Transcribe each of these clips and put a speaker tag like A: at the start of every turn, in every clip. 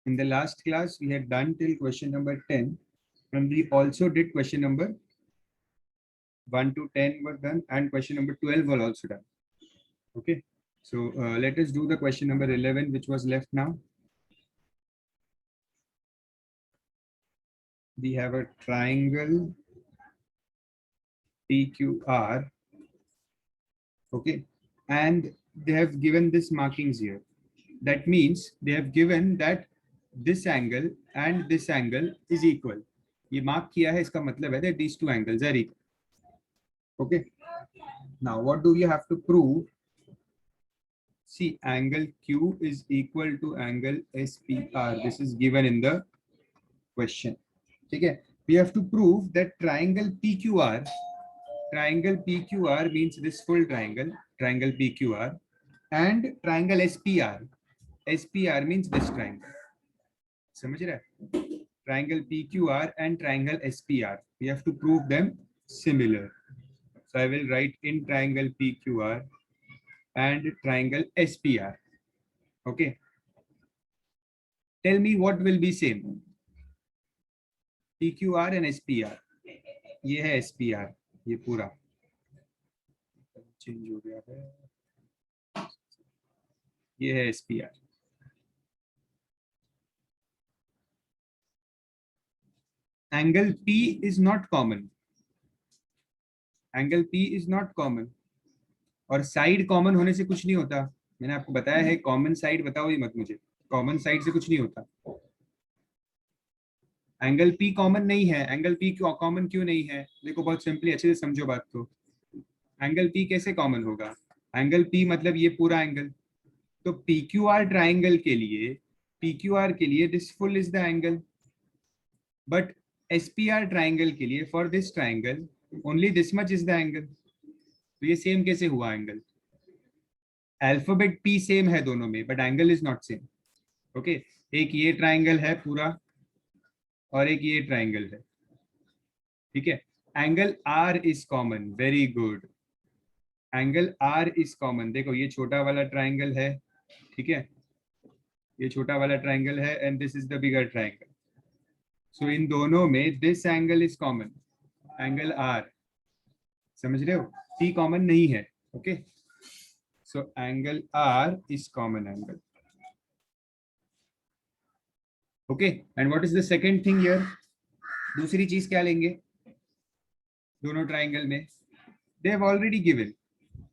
A: In the last class, we had done till question number 10, and we also did question number 1 to 10 were done, and question number 12 were also done. Okay, so let us do the question number 11, which was left now. We have a triangle PQR. Okay, and they have given this markings here. That means they have given that this angle and this angle is equal. ये mark किया है, इसका मतलब है that these two angles are equal. Okay. Now what do we have to prove? See, angle Q is equal to angle SPR. This is given in the question. Okay. We have to prove that triangle PQR means this full triangle PQR, and triangle SPR means this triangle. समझ रहे हैं? Triangle PQR and triangle SPR. We have to prove them similar. So I will write in triangle PQR and triangle SPR. Okay. Tell me what will be same. PQR and SPR. ये है SPR. ये पूरा change हो गया है. ये है SPR. Angle P is not common. Angle P is not common. और साइड कॉमन होने से कुछ नहीं होता. मैंने आपको बताया है, कॉमन साइड बताओ ही मत मुझे. कॉमन साइड से कुछ नहीं होता. एंगल P कॉमन नहीं है. एंगल P कॉमन क्यों नहीं है? देखो बहुत सिंपली, अच्छे से समझो बात को. एंगल P कैसे कॉमन होगा? एंगल P मतलब ये पूरा एंगल. तो PQR ट्राइंगल के लिए this full is the angle, but SPR triangle के लिए for this triangle only this much is the angle. तो ये सेम कैसे हुआ एंगल? अल्फाबेट P सेम है दोनों में, but angle is not same. Okay, एक ये ट्राइंगल है पूरा और एक ये ट्राइंगल है. ठीक है. Angle R is common. Very good. Angle R is common. देखो ये छोटा वाला ट्राइंगल है. ठीक है, ये छोटा वाला ट्राइंगल है and this is the bigger triangle. So इन दोनों में this angle is common, angle R. समझ रहे हो? P कॉमन नहीं है. Okay, so angle R is common angle. Okay, and what is the second thing here? दूसरी चीज क्या लेंगे दोनों ट्राइंगल में? They have already given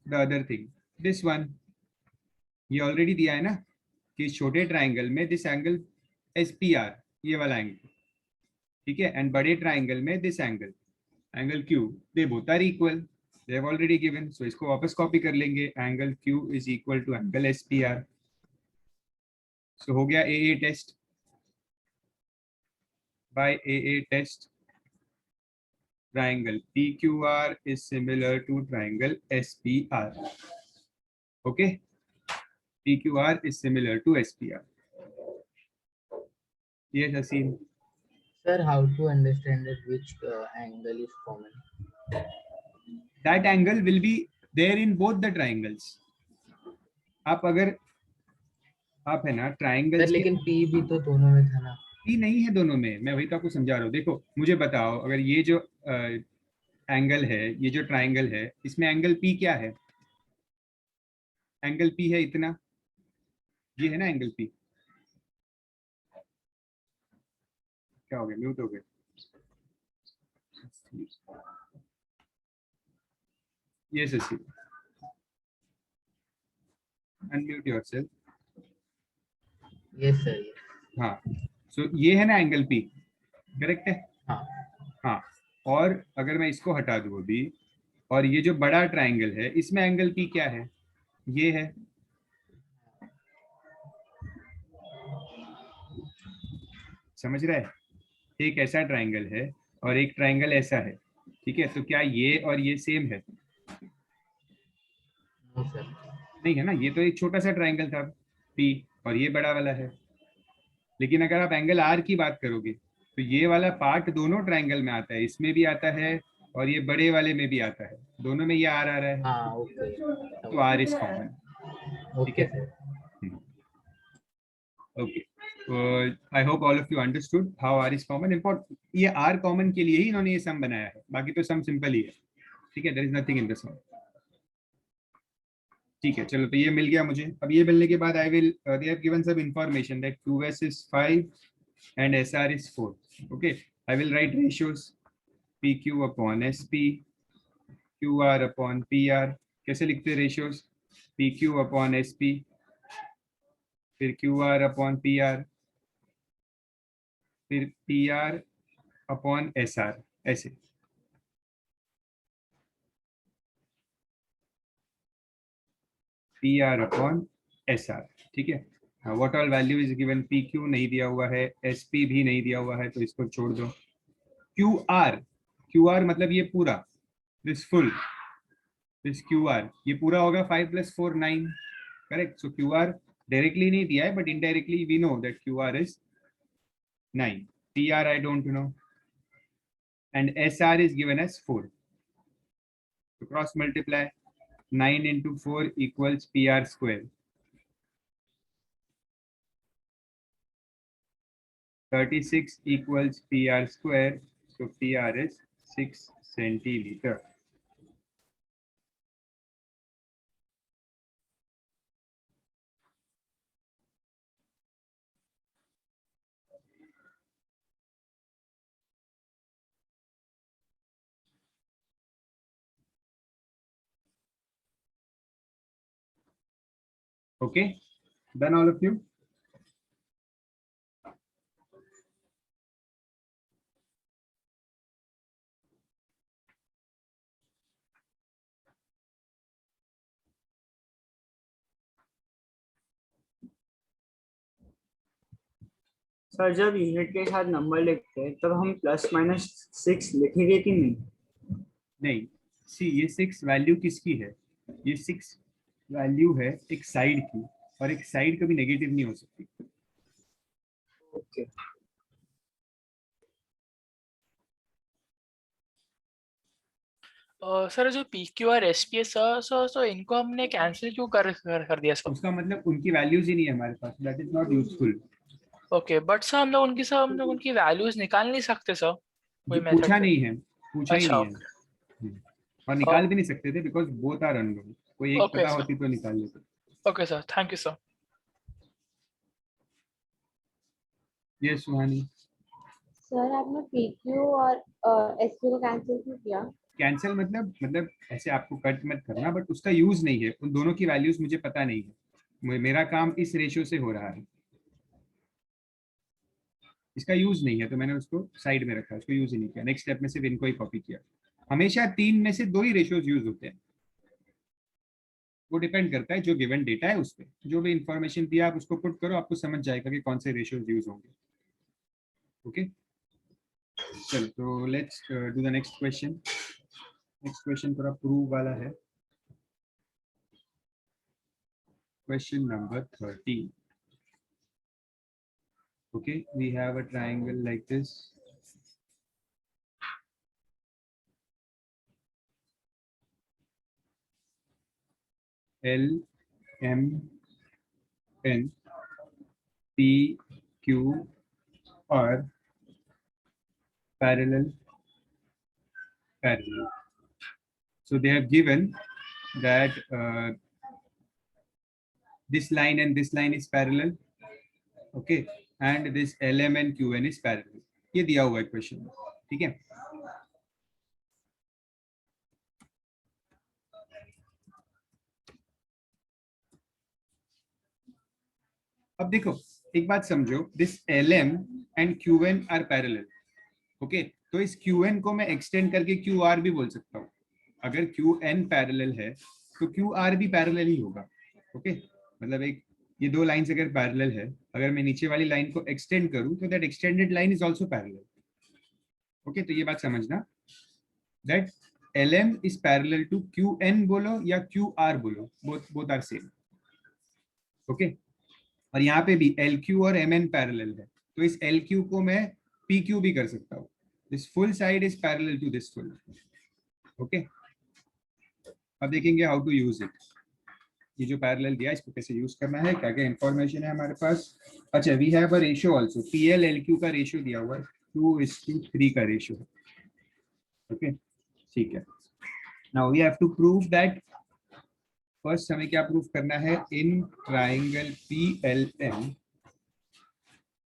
A: the other thing. This one ये ऑलरेडी दिया है ना कि छोटे ट्राइंगल में दिस एंगल SPR, ये वाला एंगल. ठीक है, एंड बड़े ट्राइंगल में this angle Q. They both are equal. They have already given. So इसको वापस कॉपी कर लेंगे. Angle Q is equal to angle SPR. So हो गया AA test. By AA test, triangle PQR is similar to triangle SPR. Okay, PQR is similar to SPR. Yes, Asim.
B: Sir, how to understand that which angle is common?
A: That angle will be there in both the triangles. आप अगर आप है ना triangle.
B: लेकिन P भी तो दोनों में था ना.
A: P नहीं है दोनों में. मैं वही तो आपको समझा रहा हूँ. देखो मुझे बताओ, अगर ये जो एंगल है, ये जो ट्राइंगल है, इसमें एंगल P क्या है? एंगल P है इतना. ये है ना एंगल P. क्या हो गया? म्यूट हो गया. Yes, Asim. Unmute yourself.
B: Yes sir.
A: हाँ, सो ये है ना एंगल P. करेक्ट है?
B: हाँ.
A: हाँ, और अगर मैं इसको हटा दूँ अभी, और ये जो बड़ा ट्राइंगल है इसमें एंगल P क्या है? ये है. समझ रहा है? एक ऐसा ट्राइंगल है और एक ट्राइंगल ऐसा है. ठीक है, तो क्या ये और ये सेम है?
B: No sir.
A: नहीं है ना. ये तो एक छोटा सा ट्राइंगल था P, और ये बड़ा वाला है. लेकिन अगर आप एंगल R की बात करोगे तो ये वाला पार्ट दोनों ट्राइंगल में आता है. इसमें भी आता है और ये बड़े वाले में भी आता है. दोनों में ये R आ रहा है.
B: हाँ, ओके.
A: तो R इज कॉमन. ठीक है. Okay, I hope all of you understood how R is common. Important ये आर कॉमन के लिए ही इन्होंने ये सम बनाया है, बाकी तो सम सिंपल ही है. ठीक है, there is nothing in the sum. ठीक है, चलो तो ये मिल गया मुझे. अब ये मिलने के बाद I will they have given some information that QS is 5 and SR is 4. Okay, I will write ratios PQ upon SP, QR upon PR. कैसे लिखते ratios? PQ upon SP, फिर QR upon PR, फिर PR upon SR, ऐसे. PR upon SR. ठीक है. What all value is given? PQ नहीं दिया हुआ है, SP भी नहीं दिया हुआ है, तो इसको छोड़ दो. QR मतलब ये पूरा, this full, this QR, ये पूरा होगा 5 + 4 9. करेक्ट. सो QR डायरेक्टली नहीं दिया है, but indirectly we know that QR is 9. PR I don't know, and SR is given as 4. So cross multiply. 9 into 4 equals PR square. 36 equals PR square. So PR is 6 centiliter. Okay, done all of you?
C: Sir जब unit के साथ number लिखते हैं तब हम +-6 लिखेंगे कि नहीं?
A: नहीं. सी ये 6 वैल्यू किसकी है? ये 6 वैल्यू है एक साइड की, और एक साइड कभी नेगेटिव नहीं हो सकती.
C: ओके.
D: सर जो PQ और SP है सर इनको हमने कैंसिल क्यों कर दिया सर?
A: उसका मतलब उनकी वैल्यूज ही नहीं है हमारे पास. That is not useful.
D: Okay, but sir हम लोग उनकी वैल्यूज निकाल नहीं सकते सर? कोई
A: पूछा
D: मेथड?
A: नहीं है, पूछा ही
D: अच्छा,
A: नहीं है. और निकाल भी नहीं सकते थे बिकॉज बोथ आर अननोन. कोई एक
D: ओके
A: पता
D: सर.
A: होती तो निकाल लेते.
D: Okay sir, thank you sir.
A: ये सुहानी.
E: सर आपने PQ और SP को कैंसिल क्यों किया?
A: कैंसिल मतलब ऐसे आपको कट मत करना, बट उसका यूज नहीं है. उन दोनों की वैल्यूज मुझे पता नहीं है. मेरा काम इस रेशियो से हो रहा है, इसका यूज नहीं है, तो मैंने उसको साइड में रखा, उसको यूज ही नहीं किया. नेक्स्ट स्टेप में सिर्फ इनको ही कॉपी किया. हमेशा 3 में से 2 ही रेशियोज यूज होते हैं. वो डिपेंड करता है जो गिवन डेटा है उस पर. जो भी इंफॉर्मेशन दिया आप उसको पुट करो, आपको समझ जाएगा कि कौन से रेशियोज यूज होंगे. ओके, चलो तो let's do the next question. Next question थोड़ा प्रूव वाला है. Question number 13. Okay, we have a triangle like this. L, M, N, P, Q, R parallel. So they have given that this line and this line is parallel. Okay, and this LM and QN is parallel. ये दिया हुआ है question में. ठीक है. अब देखो एक बात समझो, this LM and QN are parallel. Okay, तो इस QN को मैं एक्सटेंड करके QR भी बोल सकता हूँ. अगर QN पैरेलल है तो QR भी पैरेलल ही होगा. ओके, मतलब एक ये 2 लाइंस अगर पैरेलल है, अगर मैं नीचे वाली लाइन को एक्सटेंड करूं तो that extended line is also parallel. Okay, तो ये बात समझना that LM is parallel to QN बोलो या QR बोलो, बोथ आर सेम. ओके, और यहाँ पे भी LQ और MN पैरेलल है, तो इस LQ को मैं PQ भी कर सकता हूँ. This full side is parallel to this full. Okay, अब देखेंगे हाउ टू यूज इट. ये जो पैरेलल दिया इसको कैसे यूज करना है, क्या क्या इंफॉर्मेशन है हमारे पास। अच्छा, we have a ratio also, PL/LQ का रेशियो दिया हुआ है, 2:3 का रेशियो है। ओके, ठीक है। Now we have to prove that, first हमें क्या प्रूव करना है, in triangle PLM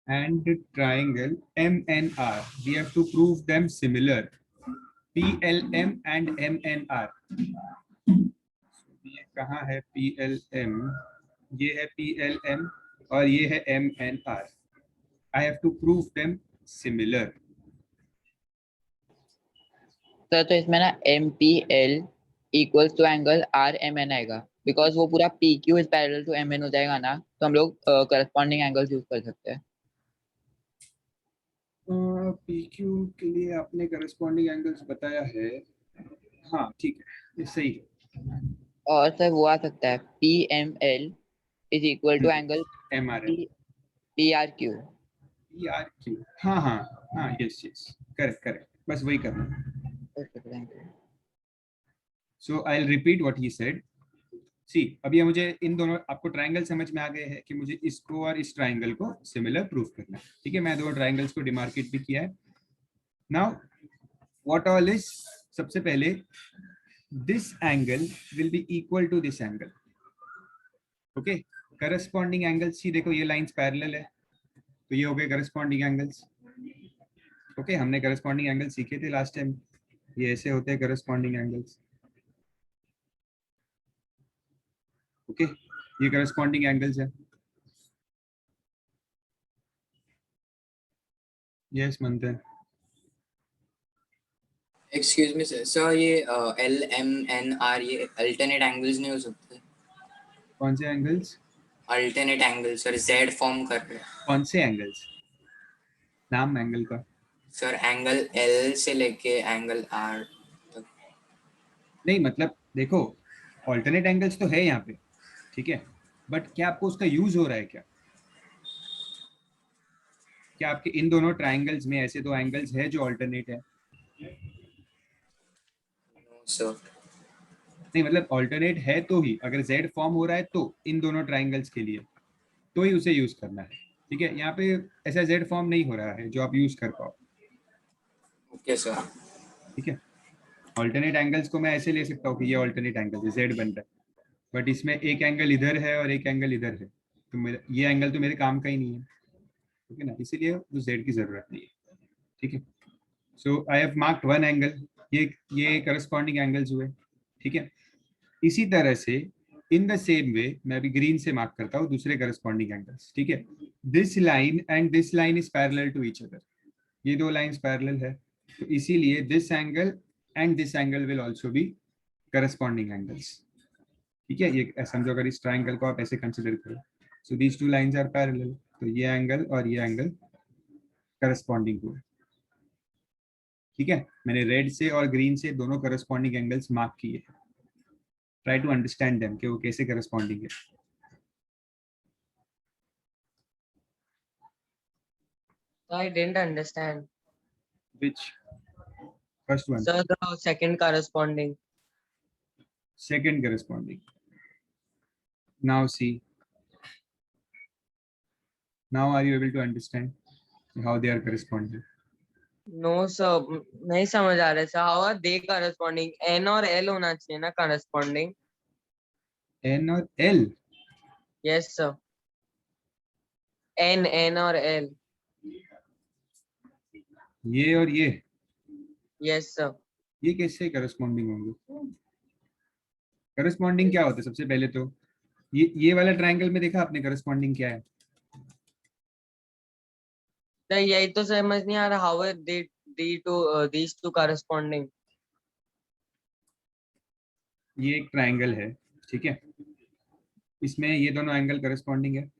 A: and triangle MNR we have to prove them similar, PLM and MNR। ये कहाँ है PLM, ये है PLM और ये है MNR। I have to prove them similar।
F: Sir तो इसमें ना MPL equals to angle RMN आएगा, बिकॉज वो पूरा PQ is parallel to MN हो जाएगा ना, तो हम लोग करस्पॉन्डिंग एंगल्स यूज कर सकते हैं।
A: PQ के लिए आपने करस्पॉन्डिंग एंगल्स बताया है, हाँ ठीक है, ये सही है।
F: और सर वो आ सकता है PML is equal to angle
A: MRL
F: PRQ।
A: PRQ, हाँ हाँ हाँ, यस यस, करेक्ट करेक्ट, बस वही करना है। So I'll repeat what he said। See, अभी ये मुझे इन दोनों, आपको ट्रायंगल समझ में आ गए हैं कि मुझे इसको और इस ट्रायंगल को सिमिलर प्रूफ करना है, ठीक है। मैं दोनों ट्रायंगल्स को डिमार्केट भी किया है। नाउ व्हाट ऑल इज, सबसे पहले this angle will be equal to this angle, okay. Corresponding angles ही देखो, ये लाइंस पैरेलल है तो ये हो गए करस्पॉन्डिंग एंगल्स, ओके। हमने करस्पॉन्डिंग एंगल सीखे थे लास्ट टाइम, ये ऐसे होते हैं करस्पॉन्डिंग एंगल्स, ओके। ये करस्पॉन्डिंग एंगल्स है। Yes Manthan.
G: Excuse me sir, ये LMNR ये अल्टरनेट एंगल्स नहीं हो सकते?
A: कौन से angles?
G: Alternate angle sir, Z form कर रहे हैं।
A: कौन से एंगल्स, नाम एंगल का?
G: सर एंगल L से लेके एंगल R तक।
A: नहीं मतलब देखो, ऑल्टरनेट एंगल्स तो है यहाँ पे, ठीक है, बट क्या आपको उसका यूज हो रहा है क्या? क्या आपके इन दोनों ट्रायंगल्स में ऐसे दो एंगल्स है जो ऑल्टरनेट है?
G: सर
A: नहीं मतलब ऑल्टरनेट है तो ही, अगर जेड फॉर्म हो रहा है तो इन दोनों ट्रायंगल्स के लिए तो ही उसे यूज करना है, ठीक है। यहाँ पे ऐसा जेड फॉर्म नहीं हो रहा है जो आप यूज कर पाओ,
G: ओके सर।
A: ठीक है। ऑल्टरनेट एंगल्स को मैं ऐसे ले सकता हूँ कि ये ऑल्टरनेट एंगल है, जेड बन रहा है, बट इसमें एक एंगल इधर है और एक एंगल इधर है, तो मेरा ये एंगल तो मेरे काम का ही नहीं है, ठीक है ना, इसीलिए उस जेड की जरूरत नहीं है, ठीक है। So I have marked one angle, ये करस्पॉन्डिंग एंगल्स हुए, ठीक है। इसी तरह से इन द सेम वे मैं अभी ग्रीन से मार्क करता हूँ दूसरे करस्पॉन्डिंग एंगल्स, ठीक है। This line and this line is parallel to each other, ये दो लाइंस पैरेलल है, तो इसीलिए this angle and this angle will also be corresponding angles, ठीक है। ये समझो, अगर इस ट्रायंगल को आप ऐसे कंसीडर करो, so these two lines are parallel, तो ये एंगल और ये एंगल करस्पॉन्डिंग हुए, ठीक है। मैंने रेड से और ग्रीन से दोनों करस्पॉन्डिंग एंगल्स मार्क किए, ट्राई टू अंडरस्टैंड देम कि वो कैसे करस्पॉन्डिंग है।
H: I didn't understand.
A: Which first one?
H: Sir, the second corresponding.
A: Second corresponding. Now see. Now are you able to understand how they are corresponding?
H: No sir, नहीं समझ आ रहा sir. How are they corresponding? N और L होना चाहिए ना corresponding.
A: N और L?
H: Yes sir. N और L.
A: ये और ये?
H: Yes sir.
A: ये कैसे करस्पॉन्डिंग होंगे? करस्पॉन्डिंग क्या होता है सबसे पहले तो, ये वाला ट्रायंगल में देखा आपने करस्पॉन्डिंग क्या है?
H: तो यही तो समझ नहीं आ रहा, how are these two corresponding?
A: ये एक ट्रायंगल है, ठीक है, इसमें ये दोनों एंगल करस्पॉन्डिंग है,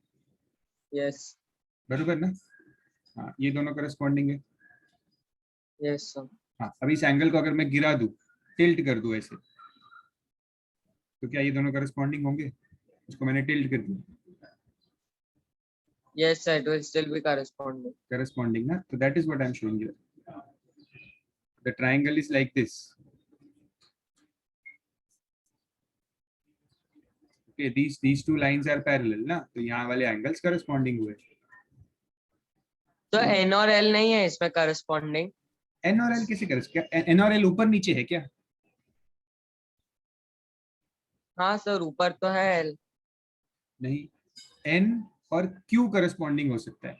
H: Yes.
A: बरोबर ना? हाँ, ये दोनों करस्पॉन्डिंग है।
H: Yes sir.
A: हाँ, अभी इस एंगल को अगर मैं गिरा दूं, टिल्ट कर दूं ऐसे, तो क्या ये दोनों करस्पॉन्डिंग होंगे? इसको मैंने टिल्ट कर दिया,
H: Yes sir, it will still be corresponding.
A: corresponding na, so that is what I'm showing you. The triangle is like this, Okay, these two lines are parallel ना, तो यहाँ वाले एंगल्स करस्पॉन्डिंग हुए.
H: तो एन और L नहीं है इसमें करस्पॉन्डिंग?
A: एन और एल कैसे करस्पॉन्ड? एन और एल ऊपर नीचे है क्या?
H: हाँ सर, ऊपर तो है एल।
A: नहीं, एन और क्यू करस्पॉन्डिंग हो सकता है.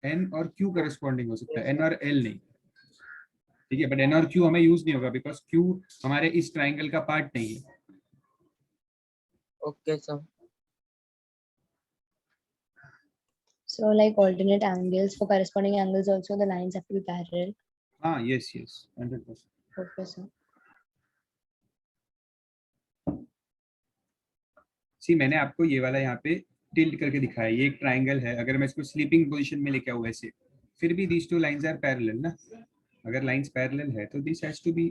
A: एन और क्यू करस्पॉन्डिंग हो सकता है, एन और एल नहीं. ठीक है, बट एन और क्यू हमें यूज नहीं होगा बिकॉज क्यू हमारे इस ट्राइंगल का पार्ट नहीं है.
H: Okay sir.
E: So like alternate angles for corresponding angles also the lines have to be parallel.
A: हाँ, यस यस 100%.
E: Okay, sir.
A: सी मैंने आपको ये वाला यहाँ पे टिल्ट करके दिखाया. ये एक ट्राइंगल है, अगर मैं इसको स्लीपिंग पोजीशन में लेके आऊँ ऐसे, फिर भी these two lines are parallel ना. अगर लाइंस पैरेलल है तो this has to be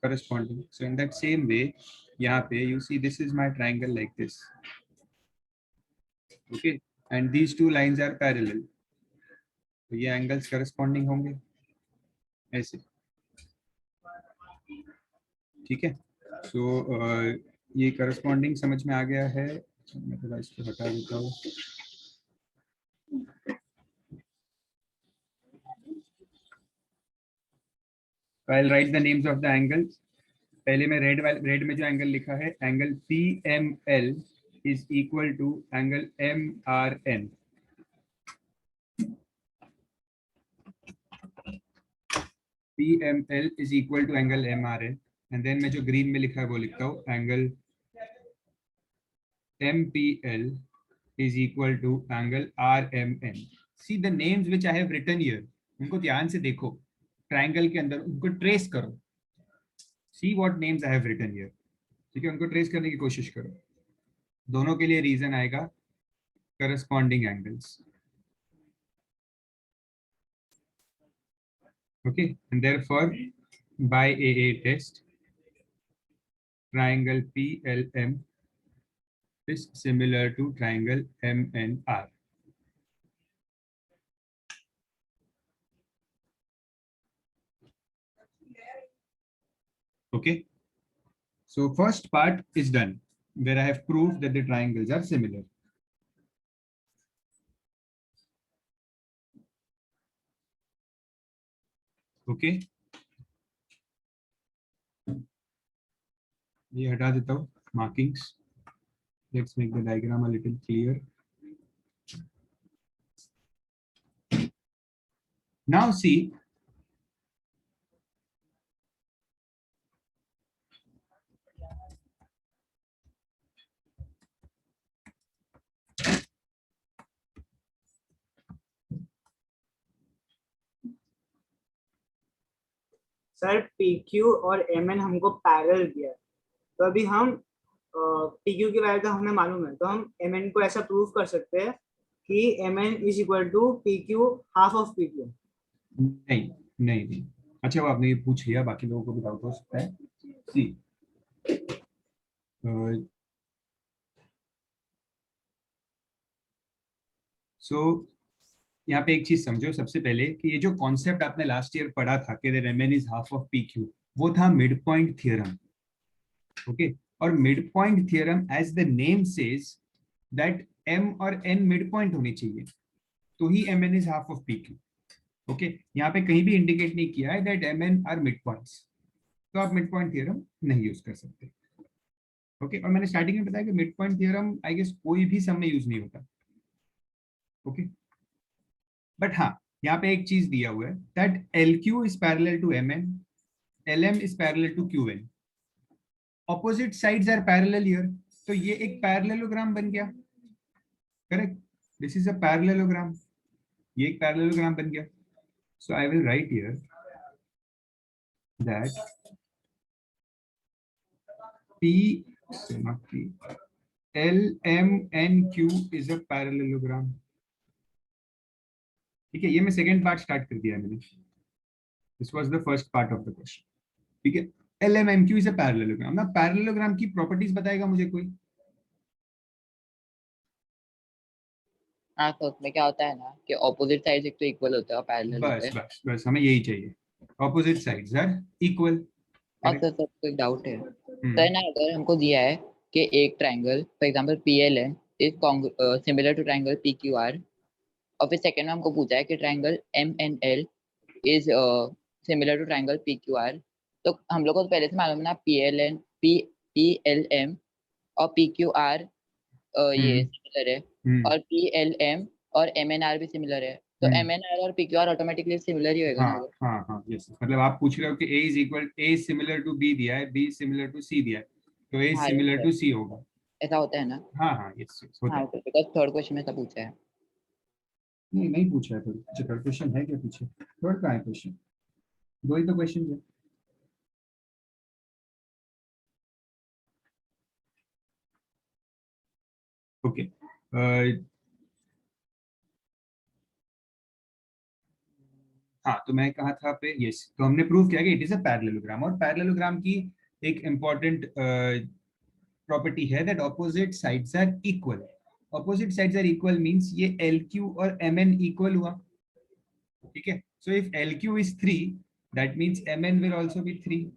A: corresponding. So in that same way, यहाँ पे you see this is my triangle like this. Okay, and these two lines are parallel. तो ये angles corresponding होंगे ऐसे. ठीक है, so ये corresponding समझ में आ गया है. मैं थोड़ा इसको हटा देता हूँ. I'll write the names of the angles. पहले मैं रेड में जो एंगल लिखा है, angle PML is equal to angle MRN. PML is equal to angle MRN. And then मैं जो ग्रीन में लिखा है वो लिखता हूँ, angle MPL is equal to angle RMN. See the names which I have written here. उनको ध्यान से देखो, ट्राइंगल के अंदर उनको ट्रेस करो. See what names I have written here. ठीक है, उनको ट्रेस करने की कोशिश करो. दोनों के लिए रीजन आएगा corresponding angles. Okay, and therefore by AA test, triangle PLM is similar to triangle MNR. Okay, so first part is done where I have proved that the triangles are similar. Okay, ये हटा देता हूँ markings. Let's make the diagram a little clear. Now see,
C: sir PQ और MN हमको parallel दिया है, तो अभी हम PQ की वैल्यू तो हमें मालूम है, तो हम MN को ऐसा प्रूव कर सकते हैं कि MN is equal to PQ half of PQ.
A: नहीं नहीं नहीं, अच्छा वो आपने ये पूछ लिया, बाकी लोगों को भी डाउट हो सकता है. सी सो यहाँ पे एक चीज समझो सबसे पहले कि ये जो कॉन्सेप्ट आपने लास्ट ईयर पढ़ा था कि MN is half of PQ, वो था मिड पॉइंट थियरम. ओके, और mid point theorem as the name says that M और N मिड पॉइंट होने चाहिए, तो ही MN is half of PQ. Okay, यहाँ पे कहीं भी इंडिकेट नहीं किया है that MN are mid points, तो आप मिड पॉइंट थियरम नहीं यूज कर सकते. ओके, और मैंने स्टार्टिंग में बताया कि mid point theorem I guess कोई भी सम में यूज नहीं होता. ओके, बट हाँ यहाँ पे एक चीज दिया हुआ है that LQ is parallel to MN, LM is parallel to QN. Opposite sides are parallel here, तो ये एक पैरेललोग्राम बन गया. Correct, this is a parallelogram, ये एक पैरेललोग्राम बन गया. So I will write here that LMNQ is a parallelogram. ठीक है, ये मैं सेकेंड पार्ट स्टार्ट कर दिया मैंने. This was the first part of the question. ठीक है, LMNQ इज अ पैरेललोग्राम. ना पैरेललोग्राम की प्रॉपर्टीज बताएगा मुझे कोई?
F: हाँ, तो उसमें क्या होता है ना कि ऑपोजिट साइड एक तो इक्वल होता है और पैरेलल होते
A: बस
F: हैं.
A: बस बस हमें यही चाहिए. opposite sides are equal.
F: और सर एक डाउट है
A: हम्म,
F: सर ना, अगर हमको दिया है कि एक triangle for example PLN is similar to triangle PQR, और फिर सेकंड में हमको पूछा है कि triangle MNL is similar to triangle PQR, तो हम लोग को तो पहले से मालूम है ना PLM और PQR ये सिमिलर है, और PLM और MNR भी सिमिलर है, तो MNR और PQR ऑटोमेटिकली सिमिलर ही होगा ना?
A: हाँ हाँ हाँ यस, मतलब आप पूछ रहे हो कि A सिमिलर टू B दिया है, B सिमिलर टू C दिया है, तो A
F: हाँ,
A: similar
F: yes,
A: to
F: sir.
A: C होगा।
F: ऐसा होता है ना?
A: हाँ हाँ यस होता
F: हाँ,
A: है।
F: बिकॉज थर्ड क्वेश्चन में सब पूछा है।
A: नहीं पूछा है थर्ड। अच्छा थर्ड क्वेश्चन है क्या पीछे? थर्ड का है क्वेश्चन? दो ही तो क्वेश्चन है। ओके हाँ, तो मैं कहा था पे यस, तो हमने प्रूव किया कि इट इज अ पैरेललोग्राम, और पैरेललोग्राम की एक इंपॉर्टेंट प्रॉपर्टी है that opposite sides are equal. Opposite sides are equal means ये LQ और MN इक्वल हुआ, ठीक है। So if LQ is 3 that means MN will also be 3।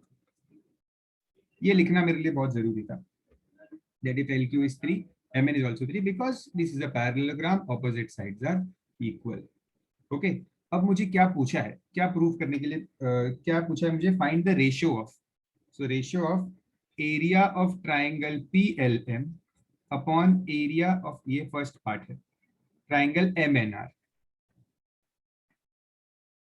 A: ये लिखना मेरे लिए बहुत जरूरी था, that if LQ is 3 MN is also 3 because this is a parallelogram, opposite sides are equal. Okay, अब मुझे क्या पूछा है, क्या प्रूव करने के लिए क्या पूछा है मुझे? Find the ratio of, so ratio of area of triangle PLM upon area of, ये फर्स्ट पार्ट है, ट्राइंगल MNR,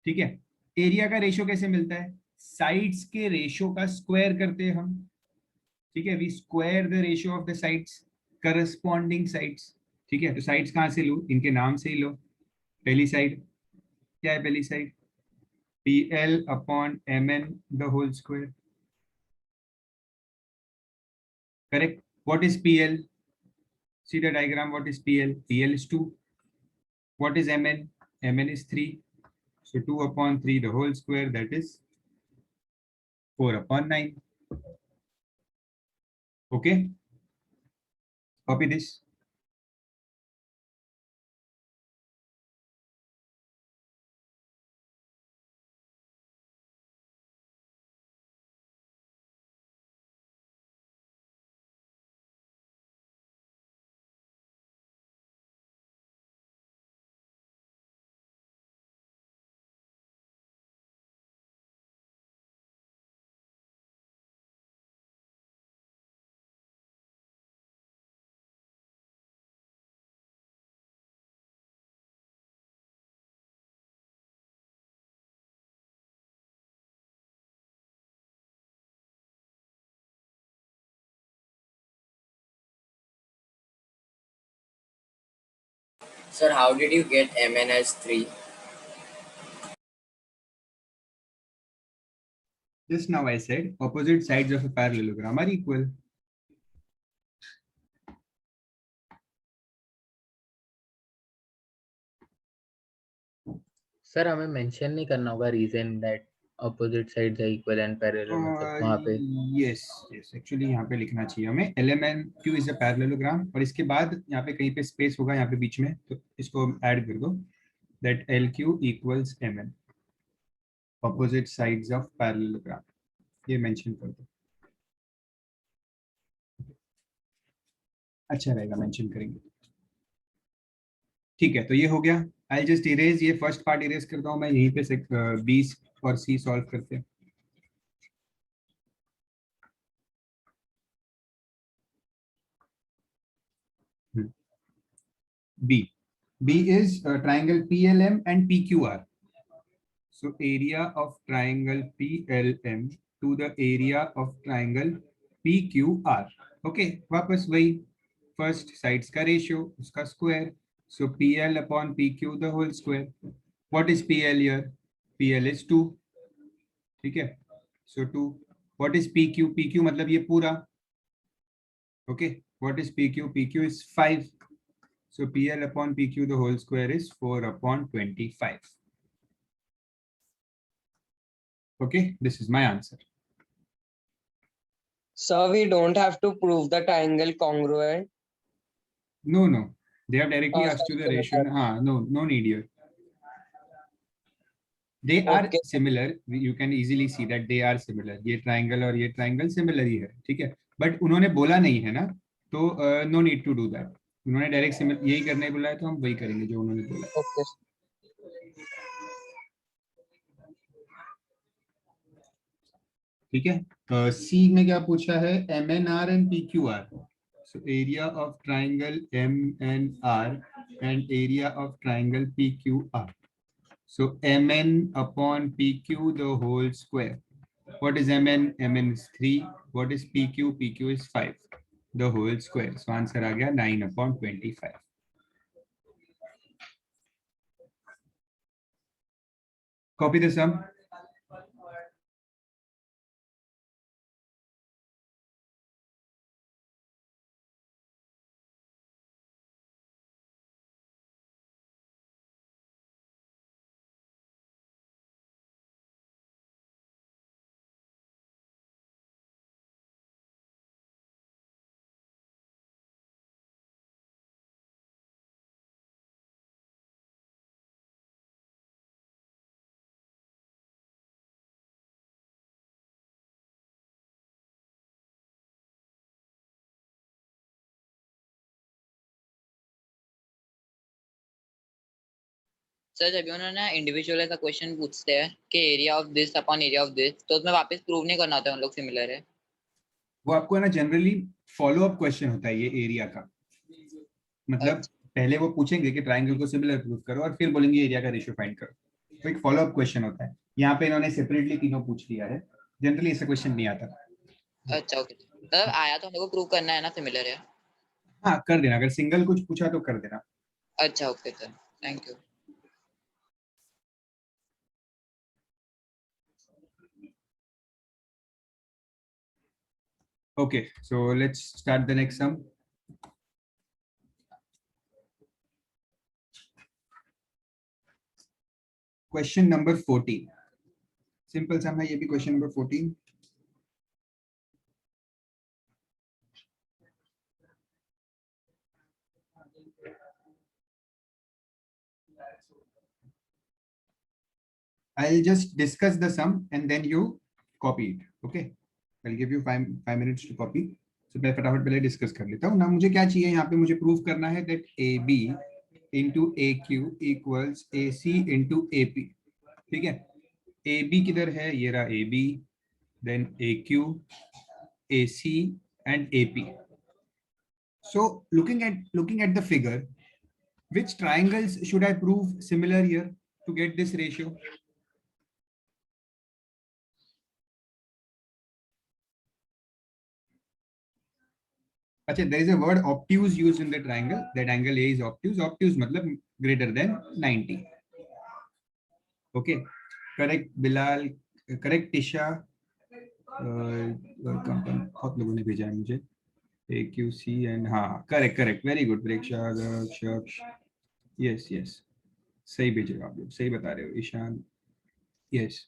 A: ठीक है। एरिया का रेशियो कैसे मिलता है? साइड्स के रेशियो का स्क्वायर करते हैं हम, ठीक है। We square the ratio of the sides, corresponding sides, ठीक है। तो साइड्स कहाँ से लूं? इनके नाम से ही लो। पहली साइड क्या है? पहली side PL upon MN the whole square, correct. What is PL? See the diagram, what is PL? PL is 2. What is MN? MN is 3. So 2 upon 3 the whole square, that is 4 upon 9. Okay, copy this.
G: Sir, how did you get MN as 3?
A: Just now I said opposite sides of a parallelogram are equal.
B: Sir हमें mention नहीं करना होगा reason that opposite sides are equal and parallel, मतलब वहां पे?
A: Yes yes, actually यहाँ पे लिखना चाहिए हमें LMNQ इज अ पैरेललोग्राम, और इसके बाद यहाँ पे कहीं पे स्पेस होगा यहाँ पे बीच में, तो इसको ऐड कर दो, that LQ equals MN, opposite sides of parallelogram, ये मेंशन कर दो, अच्छा रहेगा, मेंशन करेंगे। ठीक है, तो ये हो गया। आई जस्ट इरेज, ये फर्स्ट पार्ट इरेज करता हूँ मैं, यहीं पे 20 और C सॉल्व करते हैं। B is triangle PLM and PQR. So area of triangle PLM to the area of triangle PQR. Okay, वापस वही फर्स्ट साइड्स का रेशियो, उसका square, so PL upon PQ the whole square. What is PL here? PL is 2, ठीक है, so 2. What is PQ? PQ मतलब ये पूरा, okay. What is PQ? PQ is 5. So PL upon PQ the whole square is 4 upon 25. Okay, this is my answer.
H: Sir, we don't have to prove the triangle congruent.
A: No, they have directly asked you the
H: sorry,
A: ratio.
H: sorry.
A: हाँ, no need here. They are
H: Okay.
A: similar. You can easily see that they are similar. ये triangle और ये triangle similar ही है, ठीक है. But उन्होंने बोला नहीं है ना, तो no need to do that. उन्होंने डायरेक्ट सिमिलर यही करने बोला है, तो हम वही करेंगे जो उन्होंने बोला.
H: Okay.
A: ठीक है. सी में क्या पूछा है? MNR and PQR. So area of triangle MNR and area of triangle PQR. So MN upon PQ the whole square. What is MN? MN is 3. What is PQ? PQ is 5. The whole square. So answer आ गया 9 upon 25. Copy the sum.
F: Sir जब उन्होंने individual ऐसा question पूछते हैं कि area of this upon area of this, तो उसमें वापस प्रूव नहीं करना होता है उन लोग सिमिलर है.
A: वो आपको है ना जनरली फॉलो अप क्वेश्चन होता है ये एरिया का. मतलब पहले वो पूछेंगे कि ट्रायंगल को सिमिलर प्रूव करो और फिर बोलेंगे एरिया का रेशियो फाइंड करो. तो एक फॉलो अप क्वेश्चन होता है. यहाँ पे इन्होंने सेपरेटली तीनों पूछ लिया है. जनरली ऐसा क्वेश्चन नहीं आता.
F: अच्छा ओके, मतलब आया तो हम लोग को प्रूव करना है ना सिमिलर है.
A: हाँ कर देना, अगर सिंगल कुछ पूछा तो कर देना.
F: अच्छा okay sir, thank you.
A: Okay, so let's start the next sum. Question number 14. Simple sum है ये भी. Question number 14. I'll just discuss the sum and then you copy it. Okay, I'll give you 5 minutes to copy. So मैं फटाफट पहले discuss कर लेता हूँ ना. मुझे क्या चाहिए यहाँ पे? मुझे प्रूव करना है that AB into AQ equals AC into AP. ठीक है. AB किधर है? ये रहा AB, then AQ, AC and AP. So looking at the figure, which triangles should I prove similar here to get this ratio? अच्छा, there is a word obtuse used in the triangle. That angle A is obtuse. Obtuse मतलब greater than 90. Okay, correct Bilal, correct Tisha. बहुत लोगों ने भेजा है मुझे. AQC and हाँ correct very good. प्रेक्षा, शख्स, yes सही भेजेगा आप लोग, सही बता रहे हो ईशान. yes.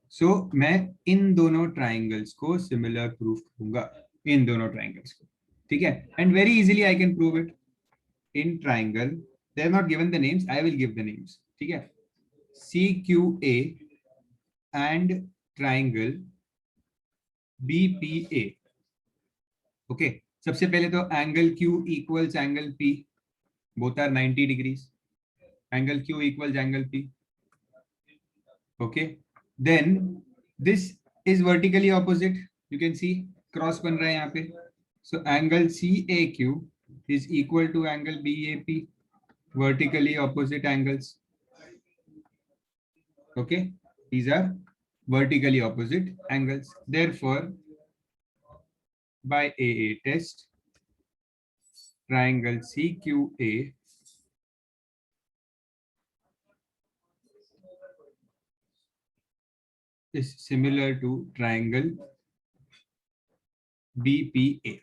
A: So मैं इन दोनों triangles को similar proof करूंगा. इन दोनों triangles को, ठीक है. And very easily I can prove it. In triangle, they have not given the names. I will give the names. ठीक है. CQA and triangle BPA. Okay. सबसे पहले तो angle Q equals angle P. Both are 90 degrees. Angle Q equals angle P. Okay. Then this is vertically opposite. You can see cross बन रहा है यहाँ पे. So angle CAQ is equal to angle BAP, vertically opposite angles. Okay, these are vertically opposite angles. Therefore, by AA test, triangle CQA is similar to triangle BPA.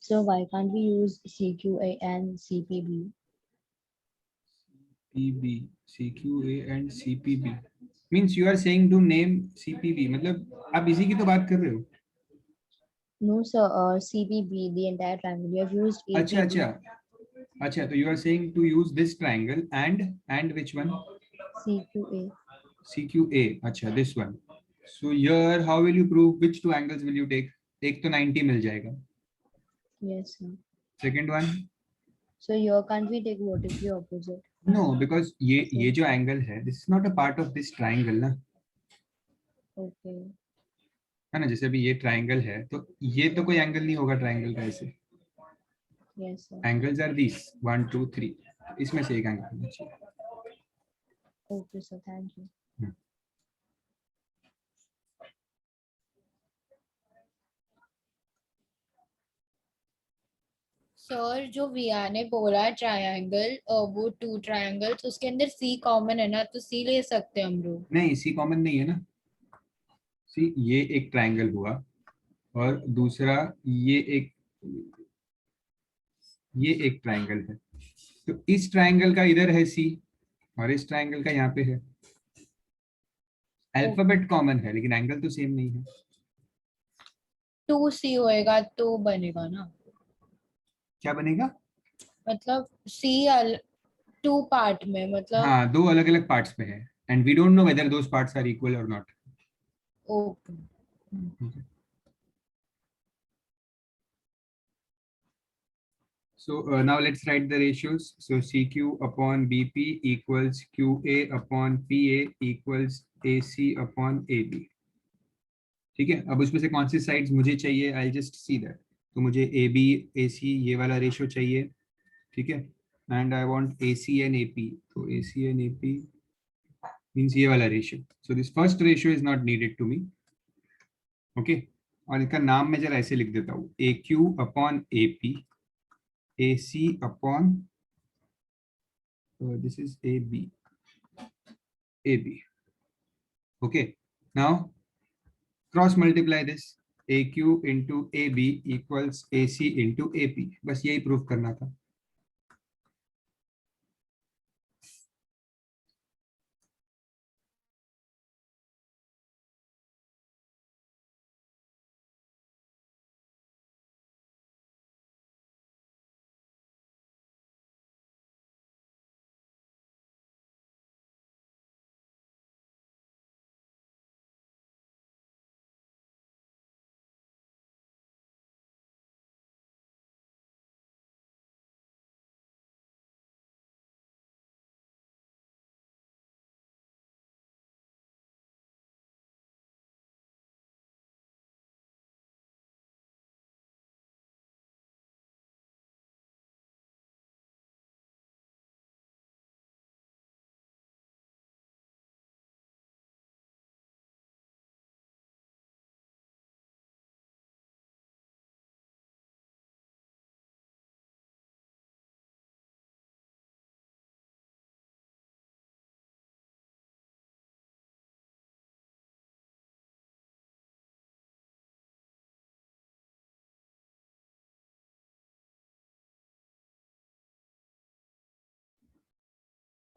E: So why can't we use CQA and CPB?
A: CQA and CPB means you are saying to name CPB. मतलब आप इसी की तो बात कर रहे हो.
E: No, sir. CBB, the entire triangle. You have used
A: अच्छा
E: ABB,
A: अच्छा अच्छा, तो you are saying to use this triangle and which one?
E: CQA.
A: CQA. अच्छा, this one. So here how will you prove which two angles will you take? एक तो 90 मिल जाएगा.
E: Yes, sir.
A: Second one?
E: So here can't we take vertically opposite?
A: No, because ये जो angle है, this is not a part of this triangle ना.
E: Okay.
A: है ना, जैसे अभी ये ट्राइंगल है तो ये तो कोई एंगल नहीं होगा ट्राइंगल का ऐसे.
E: Yes, sir.
A: Angles are this 1 2 3, इसमें से एक एंगल होना चाहिए.
E: Okay, sir. Thank you.
I: Sir जो विया ने बोला ट्रायंगल, वो टू ट्रायंगल्स उसके अंदर सी कॉमन है ना, तो सी ले सकते हैं हम लोग.
A: नहीं, सी कॉमन नहीं है ना. सी ये एक ट्राइंगल हुआ और दूसरा ये एक ट्राइंगल है. तो इस ट्राइंगल का इधर है सी और इस ट्राइंगल का यहाँ पे है. अल्फाबेट कॉमन है लेकिन एंगल तो सेम नहीं है.
I: टू सी होएगा तो बनेगा ना,
A: क्या बनेगा?
I: मतलब सी टू पार्ट में, मतलब.
A: हाँ, दो अलग अलग पार्ट्स पे है and we don't know whether those parts are equal और not.
I: Okay.
A: So now let's write the ratios. So CQ upon BP equals QA upon PA equals AC upon AB. ठीक है, अब उसमें से कौन सी साइड्स मुझे चाहिए? I'll just see that. तो मुझे AB AC ये वाला रेशियो चाहिए. ठीक है, and I want AC and AP. तो AC and AP means ये वाला ratio. So this first ratio is not needed to me. Okay, और इसका नाम मैं जरा ऐसे लिख देता हूँ, AQ upon AP, AC upon this is AB. Okay, now cross multiply this. AQ into AB equals AC into AP. बस यही प्रूफ करना था.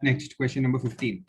A: Next question number 15.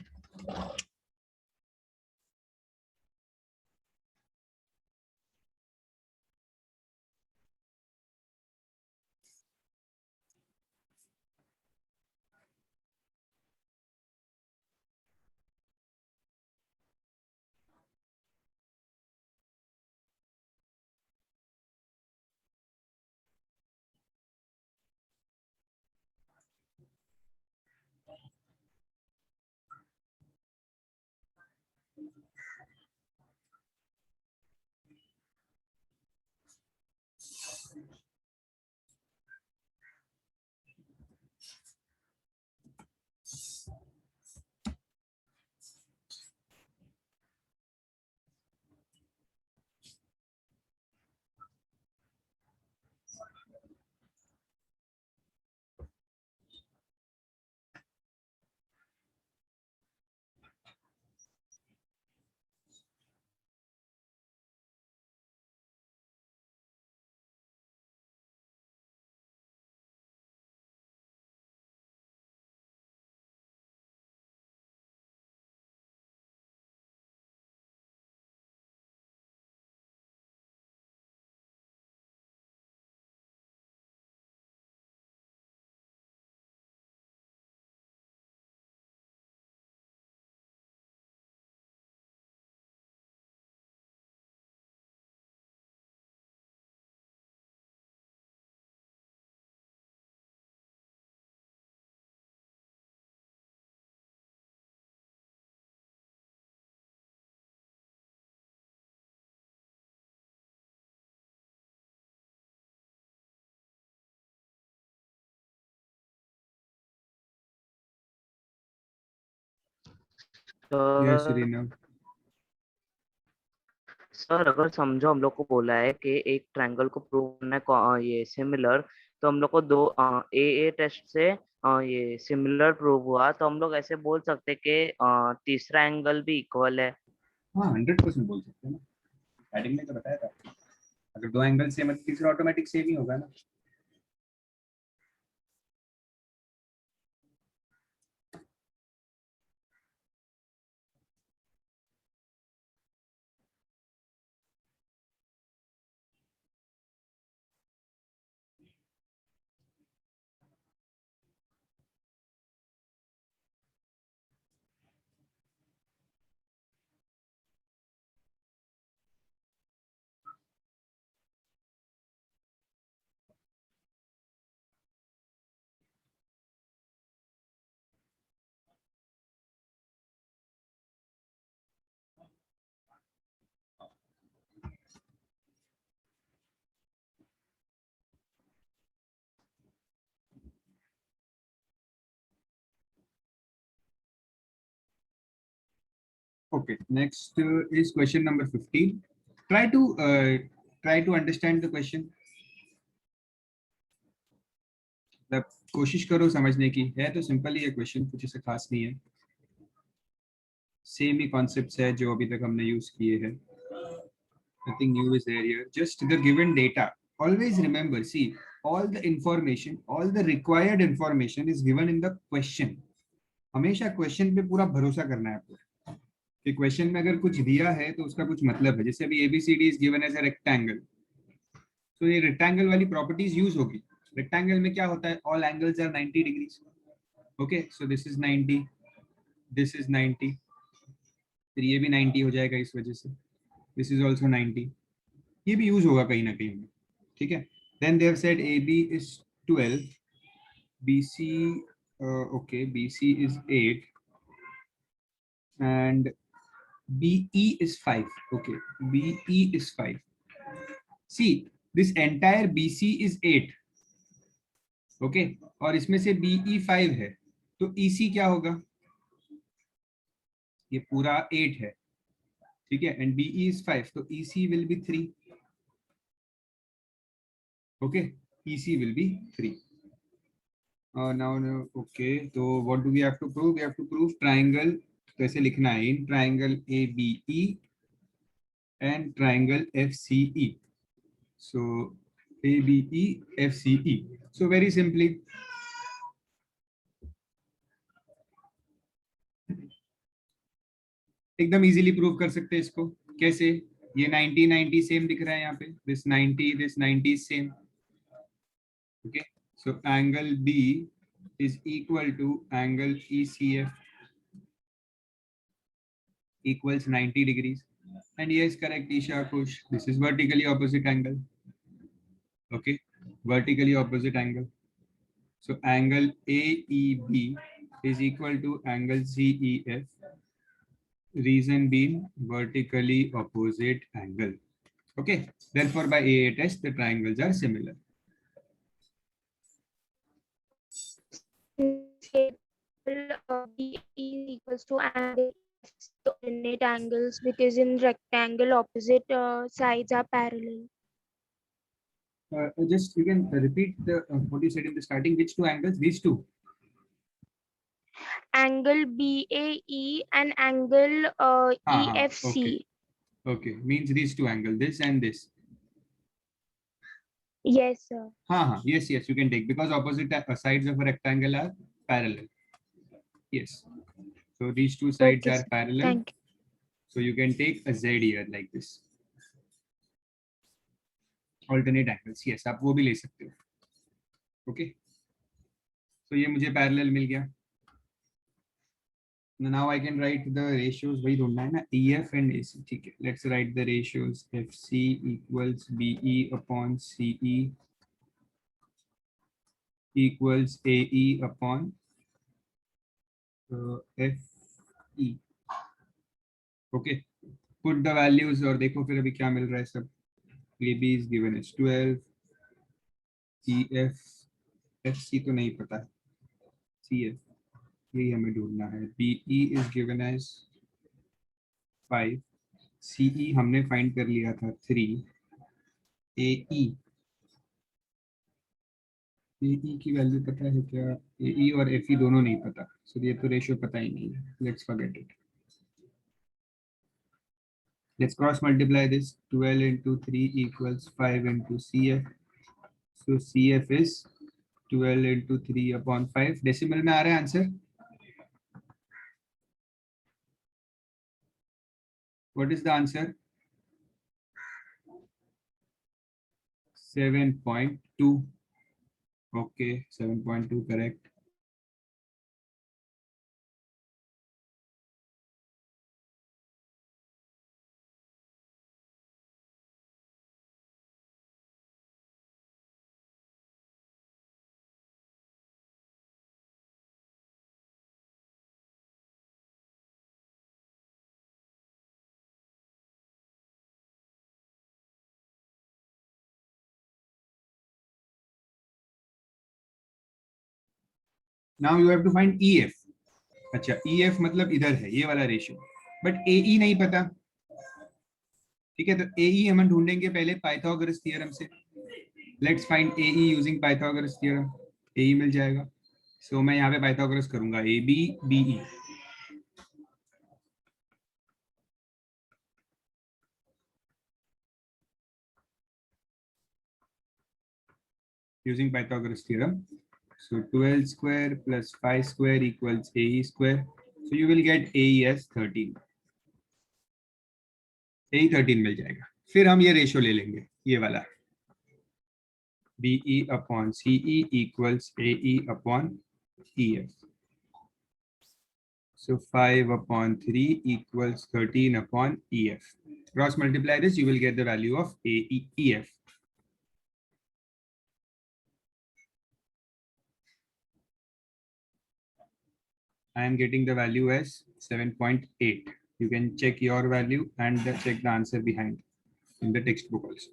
A: Yes
J: sir
A: Reena.
J: Sir अगर समझो हम लोग को बोला है कि एक ट्रायंगल को प्रूव करना है ये सिमिलर, तो हम लोग को दो ए टेस्ट से ये सिमिलर प्रूव हुआ, तो हम लोग ऐसे बोल सकते हैं कि तीसरा एंगल भी इक्वल है।
A: हाँ 100% बोल सकते हैं ना, स्टार्टिंग में तो बताया था, अगर दो एंगल सेम है तो तीसरा ऑटोमेटिक सेम ही होगा ना। Okay, next is question number 15. Try to understand the question. मतलब कोशिश करो समझने की, है तो सिंपल ही है क्वेश्चन, कुछ ऐसा खास नहीं है, सेम ही कॉन्सेप्ट्स है जो अभी तक हमने यूज किए हैं. Nothing new is there here. Just the given data. Always remember, see, all the information, all the required information is given in the question. हमेशा क्वेश्चन पे पूरा भरोसा करना है आपको कि क्वेश्चन में अगर कुछ दिया है तो उसका कुछ मतलब है. जैसे अभी ABCD is given as a rectangle, तो ये रेक्टेंगल वाली प्रॉपर्टीज यूज होगी. रेक्टेंगल में क्या होता है, all angles are 90 degrees. Okay, so this is 90, this is 90, फिर ये भी 90 हो जाएगा इस वजह से, दिस इज ऑल्सो 90, ये भी यूज होगा कहीं ना कहीं में. ठीक है, then they have said AB is 12, BC okay, BC is 8 and BE is 5. Okay, BE is 5. See, this entire BC is 8. Okay, और इसमें से BE 5 है, तो EC क्या होगा, ये पूरा 8 है. ठीक है, and BE is 5, तो EC will be 3. Okay, EC will be 3. Now, okay, so what do we have to prove? We have to prove triangle. कैसे लिखना है, इन triangle ABE and triangle FCE. So ABE FCE. So very simply, एकदम easily prove कर सकते हैं इसको. कैसे, ये 90 90 सेम दिख रहा है यहाँ पे, this 90 same. Okay, so angle B is equal to angle ECF equals 90 degrees. And yes, correct, Isha Kush, this is vertically opposite angle. Okay, vertically opposite angle. So angle AEB is equal to angle CEF, reason being vertically opposite angle. Okay, therefore by AA test the triangles are similar.
K: B is equals to angle alternate angles because in rectangle opposite sides are parallel.
A: Just you can repeat the what you said in the starting. Which two angles? These two.
K: Angle BAE and angle EFC.
A: Okay, means these two angles, this and this.
K: Yes, sir.
A: Yes, you can take, because opposite sides of a rectangle are parallel. Yes, so these two sides
K: Okay,
A: are
K: sir.
A: parallel.
K: Thank you.
A: So you can take a Z here like this. Alternate angles. Yes, आप वो भी ले सकते हो. Okay. So ये मुझे parallel मिल गया. Now I can write the ratios. वही ढूंढना है ना, EF and AC. ठीक है. Let's write the ratios. FC equals BE upon CE equals AE upon FE. Okay. Put the values और देखो फिर अभी क्या मिल रहा है सब. AB is given as 12. EF, FC तो नहीं पता है. CF यही हमें ढूंढना है. BE is given as 5, CE हमने फाइंड कर लिया था 3, AE की वैल्यू पता है क्या? AE और FE दोनों नहीं पता, सो ये तो रेशियो पता ही नहीं है, let's forget it. Let's cross multiply this. 12 into 3 equals 5 into CF. So CF is 12 into 3 upon 5. Decimal में आ रहा है answer. What is the answer? 7.2. Okay, 7.2 correct. Now you have to find EF. अच्छा, EF मतलब इधर है ये वाला ratio, but AE नहीं पता. ठीक है, तो AE हम ढूंढेंगे पहले पाइथागोरस थ्योरम से. Let's find AE using Pythagoras theorem. AE मिल जाएगा. सो मैं यहाँ पे पाइथागोरस करूंगा, AB BE. Using Pythagoras theorem. So 12 square plus 5 square equals AE square. So you will get AE as 13. AE 13 मिल जाएगा. फिर हम ये रेशियो ले लेंगे, ये वाला BE upon CE equals AE upon EF. So 5 upon 3 equals 13 upon EF. Cross multiply this, you will get the value of EF. I am getting the value as 7.8. You can check your value and check the answer behind in the textbook also.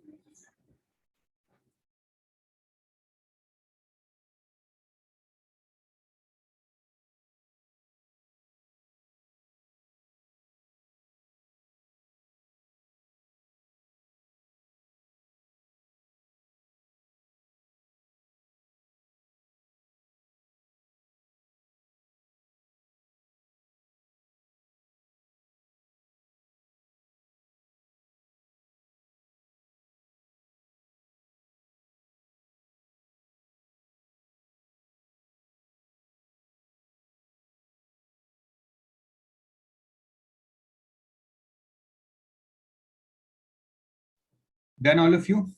A: Done, all of you?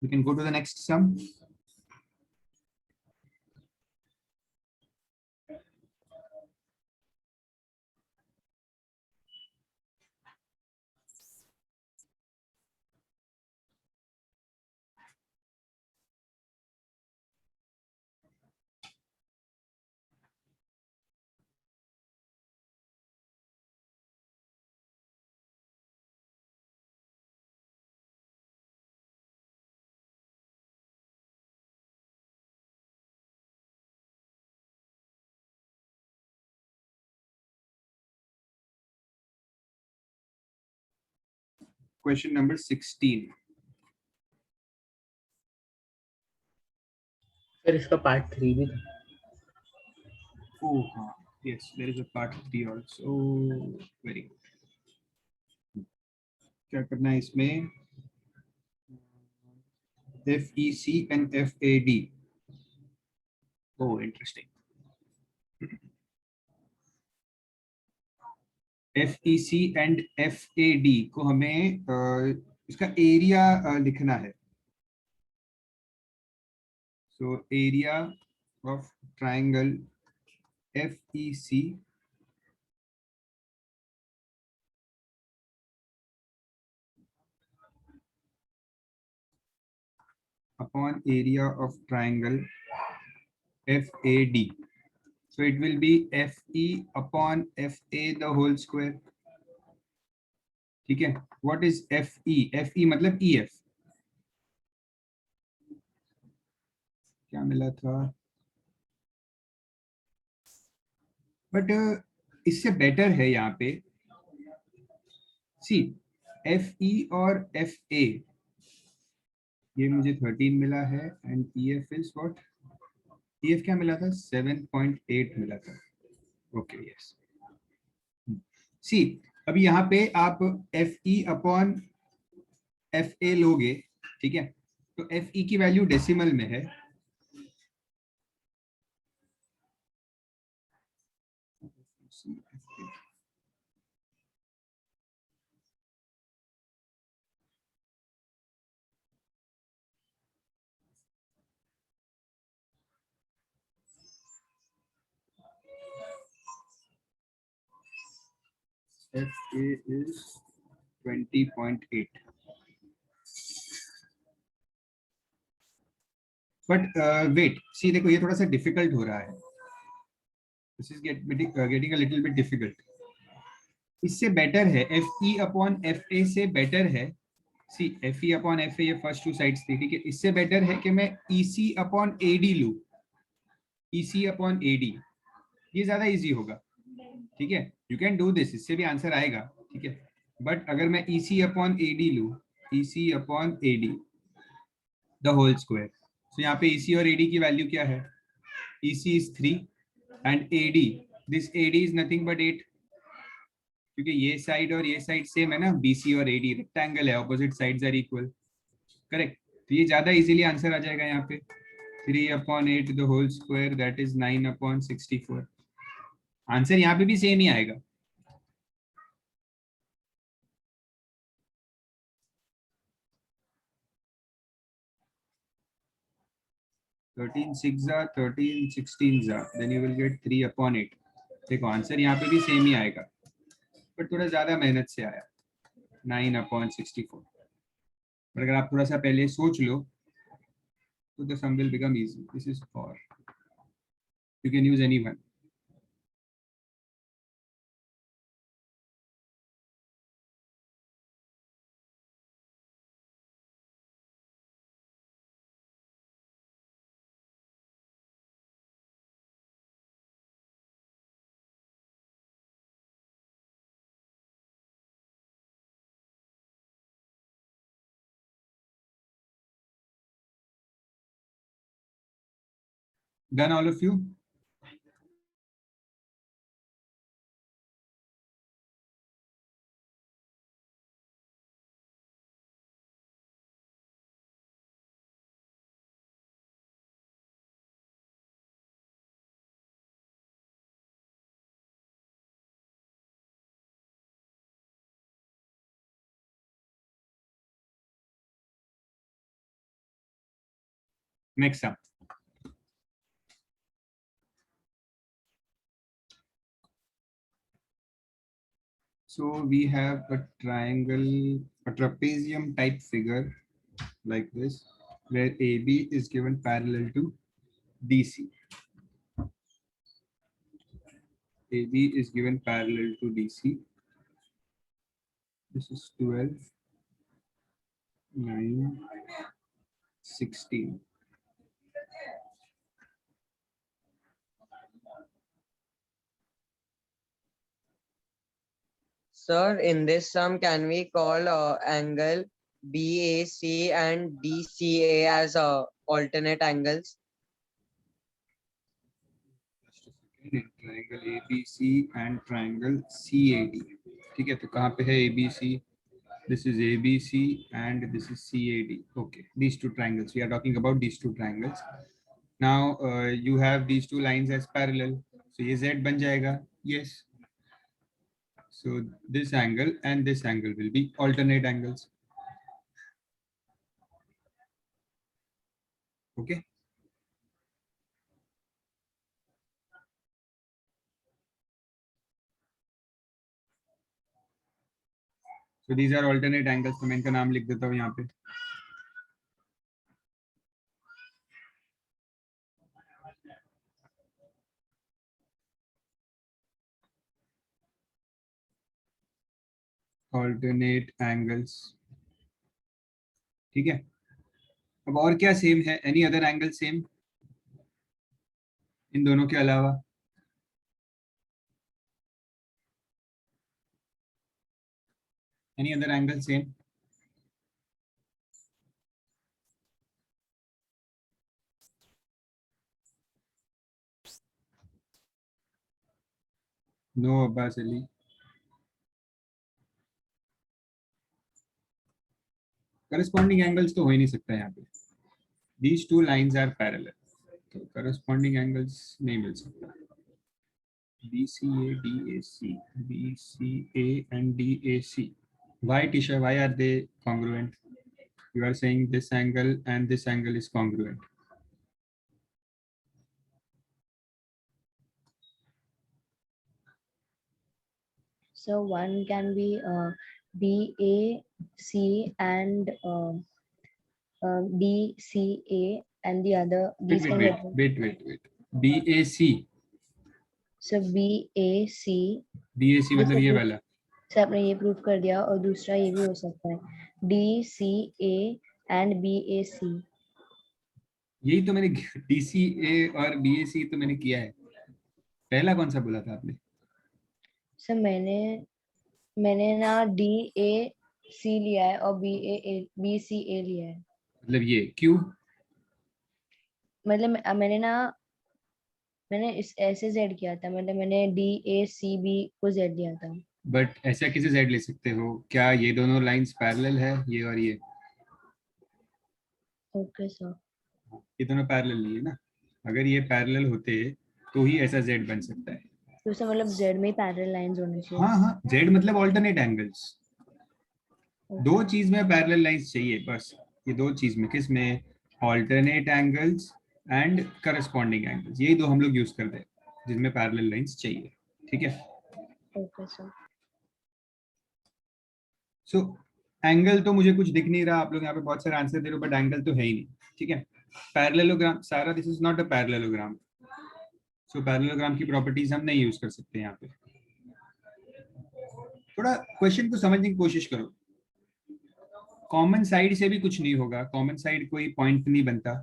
A: We can go to the next sum. Question number 16.
B: फिर इसका part 3 भी था.
A: Oh, yes, there is a part 3 also. Very good. क्या करना है इसमें? FEC and FAD. Oh, interesting. FEC and FAD को हमें इसका एरिया लिखना है. So area of triangle FEC upon area of triangle FAD. So it will be FE upon FA the whole square. ठीक है. What is FE? FE मतलब EF. क्या मिला था? बट इससे बेटर है यहाँ पे सी एफ ई और एफ ए, ये मुझे 13 मिला है and E F is what, E F क्या मिला था, 7.8 मिला था। Okay yes. सी अभी यहाँ पे आप एफ ई अपॉन एफ ए लोगे, ठीक है, तो एफ ई की वैल्यू डेसिमल में है, F A is 20.8, but wait see देखो ये थोड़ा सा डिफिकल्ट हो रहा है, this is getting a little bit difficult. इससे बेटर है F E upon F A से बेटर है, see F E upon F A ये फर्स्ट टू साइड्स थी, ठीक है, इससे बेटर है कि मैं ई सी अपॉन ए डी लू, E C upon A D, ये ज्यादा इजी होगा, ठीक है, यू कैन डू दिस, इससे भी आंसर आएगा, ठीक है, बट अगर मैं ई सी अपॉन ए डी लू, E C upon A D the whole square, तो यहाँ पे ई सी और ए डी की वैल्यू क्या है, E C is 3 and A D, this A D is nothing but 8, क्योंकि ये साइड और ये साइड सेम है ना, बी सी और ए डी रेक्टेंगल है, opposite sides are equal, correct, तो ये ज्यादा इजीली आंसर आ जाएगा यहाँ पे, 3/8 the whole square that is 9/64, answer यहाँ पे भी सेम ही आएगा। Thirteen 16 then you will get 3/8, देखो आंसर यहाँ पे भी सेम ही आएगा, बट थोड़ा ज्यादा मेहनत से आया 9/64, पर अगर आप थोड़ा सा पहले सोच लो तो the sum will become easy, this is for, you can use any one. Done all of you? Next up. So we have a triangle, a trapezium type figure like this, where AB is given parallel to DC. AB is given parallel to DC. This is 12, 9, 16.
H: Sir, in this sum, can we call angle BAC and DCA as alternate angles?
A: Just a second. Triangle ABC and triangle CAD. ठीक है, तो कहाँ पे है ABC? This is ABC and this is CAD. Okay, these two triangles. We are talking about these two triangles. Now you have these two lines as parallel. So ये Z बन जाएगा. Yes. So this angle and this angle will be alternate angles. Okay. So these are alternate angles. तो मैं इनका नाम लिख देता हूँ यहाँ पे. Alternate angles. ठीक है. अब और क्या सेम है? Any other angle same? इन दोनों के अलावा? Any other angle same? No, Abbas Ali. Corresponding angles तो हो ही नहीं सकता यहाँ पे. These two lines are parallel. तो corresponding angles नहीं मिल सकता. BCA, DAC, BCA and DAC. Why, Tisha? Why are they congruent? You are saying this angle and this angle is congruent.
E: So one can be BAC and DCA, and the other these can get.
A: Wait. BAC.
E: So BAC.
A: BAC मतलब ये वाला.
E: Sir आपने ये prove कर दिया, और दूसरा ये भी हो सकता है DCA and BAC.
A: यही तो मैंने DCA और BAC तो मैंने किया है. पहला कौन सा बोला था आपने?
E: सर मैंने ना DAC लिया है और BCA लिया है.
A: मतलब ये क्यों?
E: मतलब मैंने इस ऐसे Z किया था, मतलब मैंने DACB को Z लिया था.
A: बट ऐसा किसे Z ले सकते हो? क्या ये दोनों लाइंस पैरेलल है, ये और ये?
E: Okay sir.
A: ये दोनों पैरेलल नहीं है ना. अगर ये पैरेलल होते तो ही ऐसा Z बन सकता है.
E: तो सर मतलब Z में पैरेलल लाइंस होनी चाहिए.
A: हाँ, Z मतलब ऑल्टरनेट एंगल्स. दो चीज में पैरेलल लाइंस चाहिए बस. ये दो चीज में, किस में? Alternate angles and corresponding angles. यही दो हम लोग यूज करते हैं जिसमें पैरेलल लाइंस चाहिए. ठीक है.
E: Okay sir.
A: सो एंगल तो मुझे कुछ दिख नहीं रहा. आप लोग यहाँ पे बहुत सारे आंसर दे रहे हो, बट एंगल तो है ही नहीं. ठीक है. पैरेललोग्राम सारा, this is not a parallelogram. So parallelogram की प्रॉपर्टीज हम नहीं यूज कर सकते यहाँ पे. थोड़ा क्वेश्चन को समझने की कोशिश करो. कॉमन साइड से भी कुछ नहीं होगा. कॉमन साइड कोई पॉइंट नहीं बनता.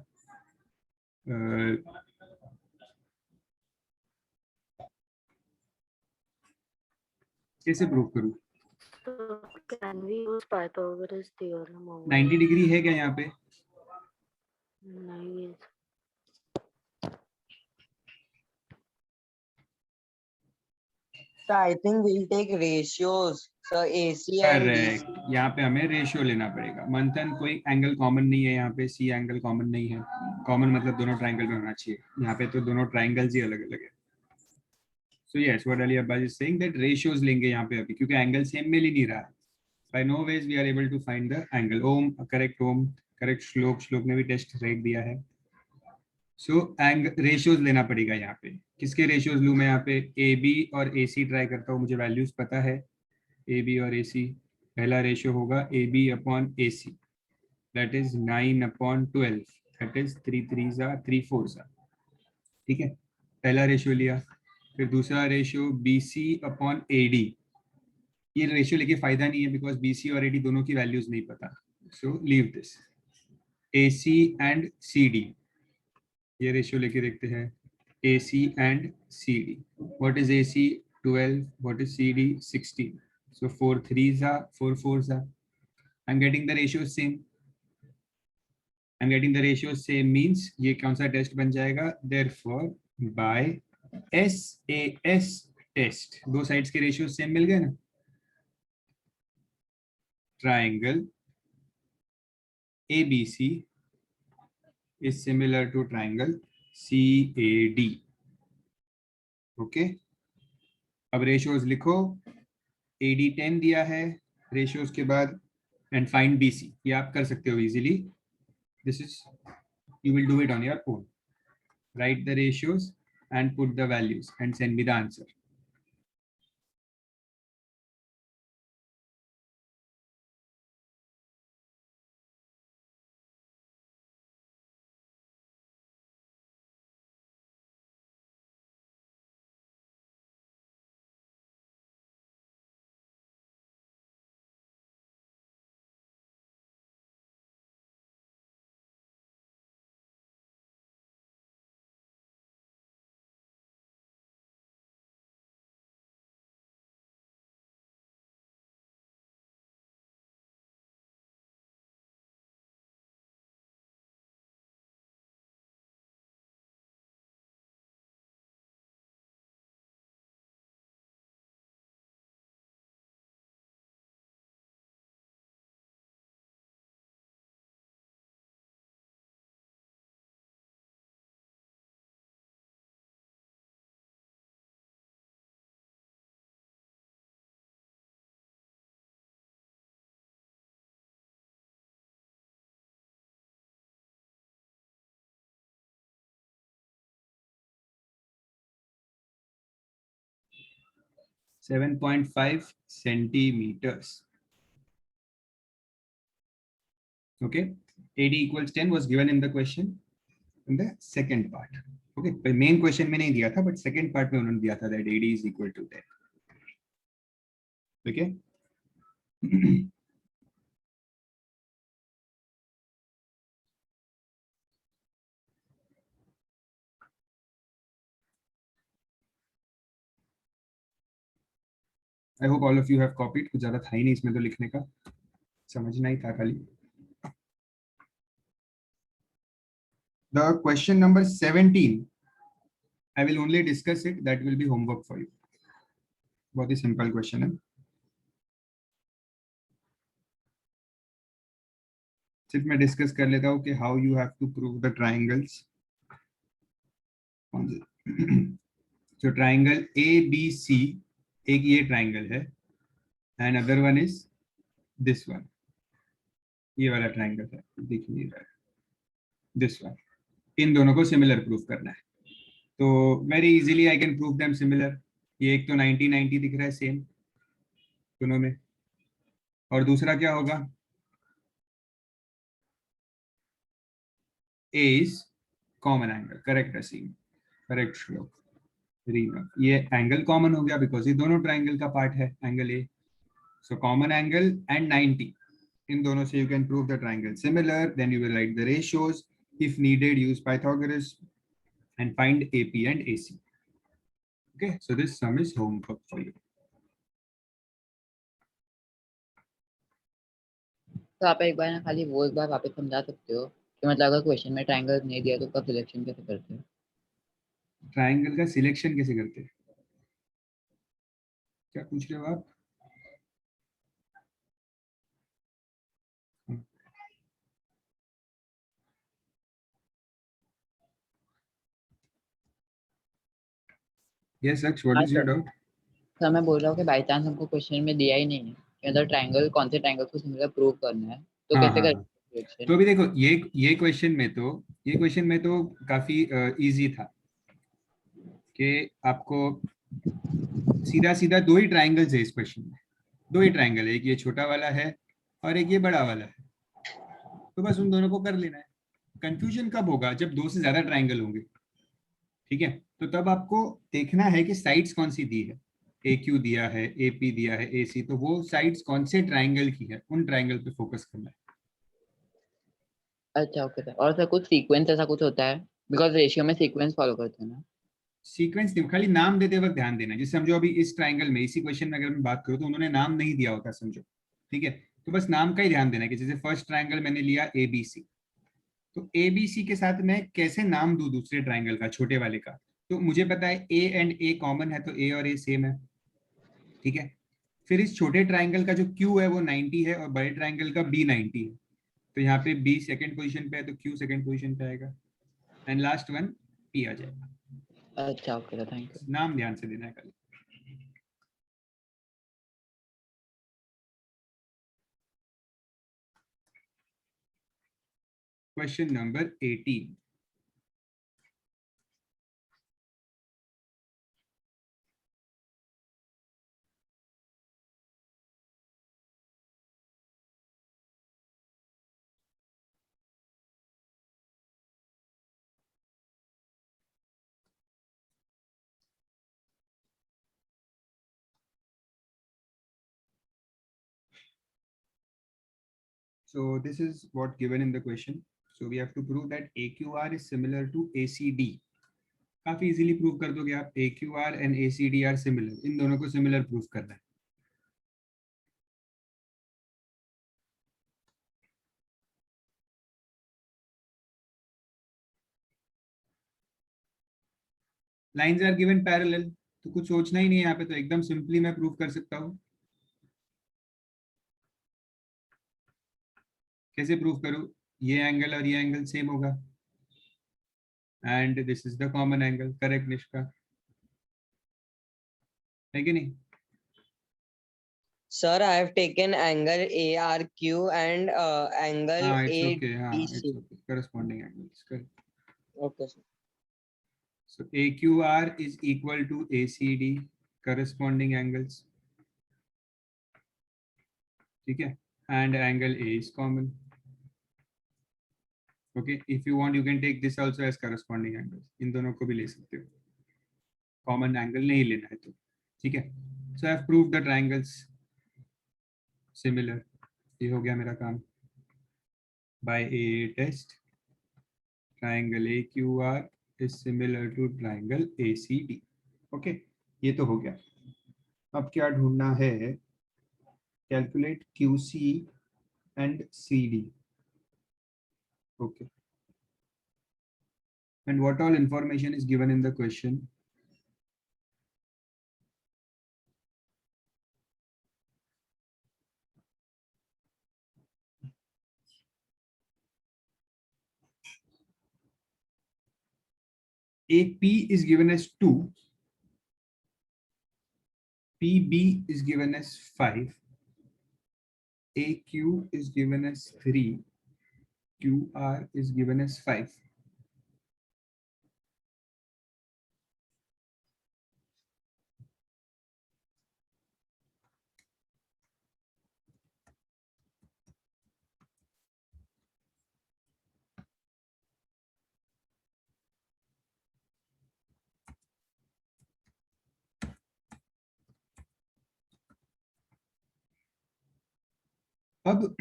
A: कैसे प्रूव करूं?
L: Can we use Pythagoras theorem?
A: 90 degree है क्या यहाँ पे?
L: नहीं.
H: So I think we'll take ratios. So AC and
A: correct. यहाँ पे हमें रेशियो लेना पड़ेगा. मंथन कोई एंगल कॉमन नहीं है यहाँ पे. सी एंगल कॉमन नहीं है. कॉमन मतलब दोनों ट्राइंगल में होना चाहिए. यहाँ पे तो दोनों ट्राइंगल्स ही अलग अलग है. So yes, what Ali Abbas is saying that ratios लेंगे यहाँ पे अभी, क्योंकि एंगल सेम मिल ही नहीं रहा है. By no ways we are able to find the angle. Om correct. Shlok ने भी टेस्ट राइट दिया है. सो रेशियोज लेना पड़ेगा यहाँ पे. किसके रेशियोज लूँ मैं यहाँ पे? ए बी और ए सी ट्राई करता हूँ. मुझे वैल्यूज पता है ए बी और ए सी. पहला रेशियो होगा A B upon A C, that is 9/12. That is 3 3 3 4. ठीक है. पहला रेशियो लिया. फिर दूसरा ratio B C upon A D. ये रेशियो लेके फायदा नहीं है, बिकॉज बी सी और ए डी दोनों की वैल्यूज नहीं पता. So leave this. A C and C D, ये रेशियो लेके देखते हैं. AC and CD. What is AC? 12. What is CD? 16. So 4 3s are 4 4s are. I'm getting the ratio same. I'm getting the ratio same means ये कौन सा test बन जाएगा? Therefore by SAS test दो sides के ratio same मिल गए ना. Triangle ABC is similar to triangle CAD. Okay. अब रेशियोज लिखो. AD 10 दिया है रेशियोज के बाद, एंड फाइंड BC. ये आप कर सकते हो easily. This is, you will do it on your own. Right the ratios and put the values and send me the answer. 7.5 centimeters. Okay, AD equals 10 was given in the question in the second part. Okay, but main question में नहीं दिया था, but second part में उन्होंने दिया था that AD is equal to 10. Okay. I hope all of you have copied. कुछ ज़्यादा था ही नहीं इसमें तो लिखने का, समझना ही था खाली. The question number 17, I will only discuss it. That will be homework for you. बहुत ही simple question है. सिर्फ मैं डिस्कस कर लेता हूँ कि how you have to prove the triangles. So triangle ABC, एक ये triangle है, and other one is this one. ये वाला triangle है, दिख नहीं रहा है. This one. इन दोनों को similar proof करना है. तो very easily I can prove them similar. ये एक तो 90-90 दिख रहा है same दोनों में, और दूसरा क्या होगा? A is common angle. Correct Asim. Correct Shlok. ये angle common हो गया because ये दोनों triangle का part है angle A. So common angle and 90. इन दोनों से you can prove the triangle similar. Then you will write the ratios. If needed, use Pythagoras and find AP and AC. Okay, so this sum is homework for you.
F: तो आप एक बार ना खाली वो एक बार वापस समझा सकते हो कि मतलब अगर क्वेश्चन में ट्रायंगल नहीं दिया तो उसका सिलेक्शन कैसे करते हो?
A: ट्रायंगल का सिलेक्शन कैसे करते हैं? क्या पूछ रहे हो आप? Yes, Aksh, what is your doubt?
F: Sir मैं बोल रहा हूँ कि बाय चांस हमको क्वेश्चन में दिया ही नहीं है कि मतलब ट्रायंगल कौन से ट्रायंगल को सिमिलर प्रूव करना है तो कैसे करें?
A: तो अभी देखो ये क्वेश्चन में तो काफी इजी था कि आपको सीधा दो ही ट्रायंगल्स है इस क्वेश्चन में, दो ही ट्रायंगल है, एक ये छोटा वाला है और एक ये बड़ा वाला है, तो बस उन दोनों को कर लेना है. कंफ्यूजन कब होगा? जब दो से ज्यादा ट्रायंगल होंगे, ठीक है, तो तब आपको देखना है कि साइड्स कौन सी दी है. AQ दिया है, AP दिया है, AC, तो वो साइड्स कौन से ट्रायंगल की है, उन ट्रायंगल पे फोकस करना है.
F: अच्छा ओके सर. और सर कुछ सीक्वेंस ऐसा कुछ होता है बिकॉज रेशियो में सीक्वेंस फॉलो करते हैं ना?
A: सीक्वेंस नहीं, खाली नाम देते वक्त ध्यान देना. जैसे समझो अभी इस ट्रायंगल में, इसी क्वेश्चन में अगर मैं बात करूं तो उन्होंने नाम नहीं दिया होता, समझो, ठीक है, तो बस नाम का ही ध्यान देना कि जैसे फर्स्ट ट्रायंगल मैंने लिया ABC, तो ABC के साथ मैं कैसे नाम दूं दूसरे ट्रायंगल का, छोटे वाले का. तो मुझे पता है A एंड A कॉमन है, तो A और A सेम है, ठीक है. फिर इस छोटे ट्रायंगल का जो Q है वो 90 है और बड़े ट्रायंगल का B 90 है, तो यहाँ पे B सेकंड पोजीशन पे है तो Q सेकंड पोजीशन पे आएगा, एंड लास्ट वन P आ जाएगा.
F: अच्छा ओके, थैंक यू.
A: नाम ध्यान से देना है कल. Question number 18. So this is what given in the question. So we have to prove that AQR is similar to ACD. काफी इजीली प्रूव कर दोगे आप. AQR and ACD are similar. इन दोनों को सिमिलर प्रूव करना है. Lines are given parallel, तो कुछ सोचना ही नहीं है यहाँ पे, तो एकदम सिंपली मैं प्रूव कर सकता हूँ. कैसे प्रूव करूँ? ये एंगल और ये एंगल सेम होगा, and this is the common angle. Correct Nishka, है कि नहीं?
H: Sir, I have taken angle ARQ and angle ABC.
A: Corresponding angles. Correct.
H: Okay, sir.
A: So AQR is equal to ACD. corresponding angles. ठीक है, and angle A is common. Okay, if you want you can take this also as corresponding angles. इन दोनों को भी ले सकते हो, common angle नहीं लेना है तो ठीक है. So I have proved the triangles similar. ये हो गया मेरा काम. By A test triangle AQR is similar to triangle ACD. Okay, ये तो हो गया. अब क्या ढूंढना है? Calculate QC and CD. Okay, and what all information is given in the question? AP is given as 2, PB is given as 5, AQ is given as 3, QR is given as 5. अब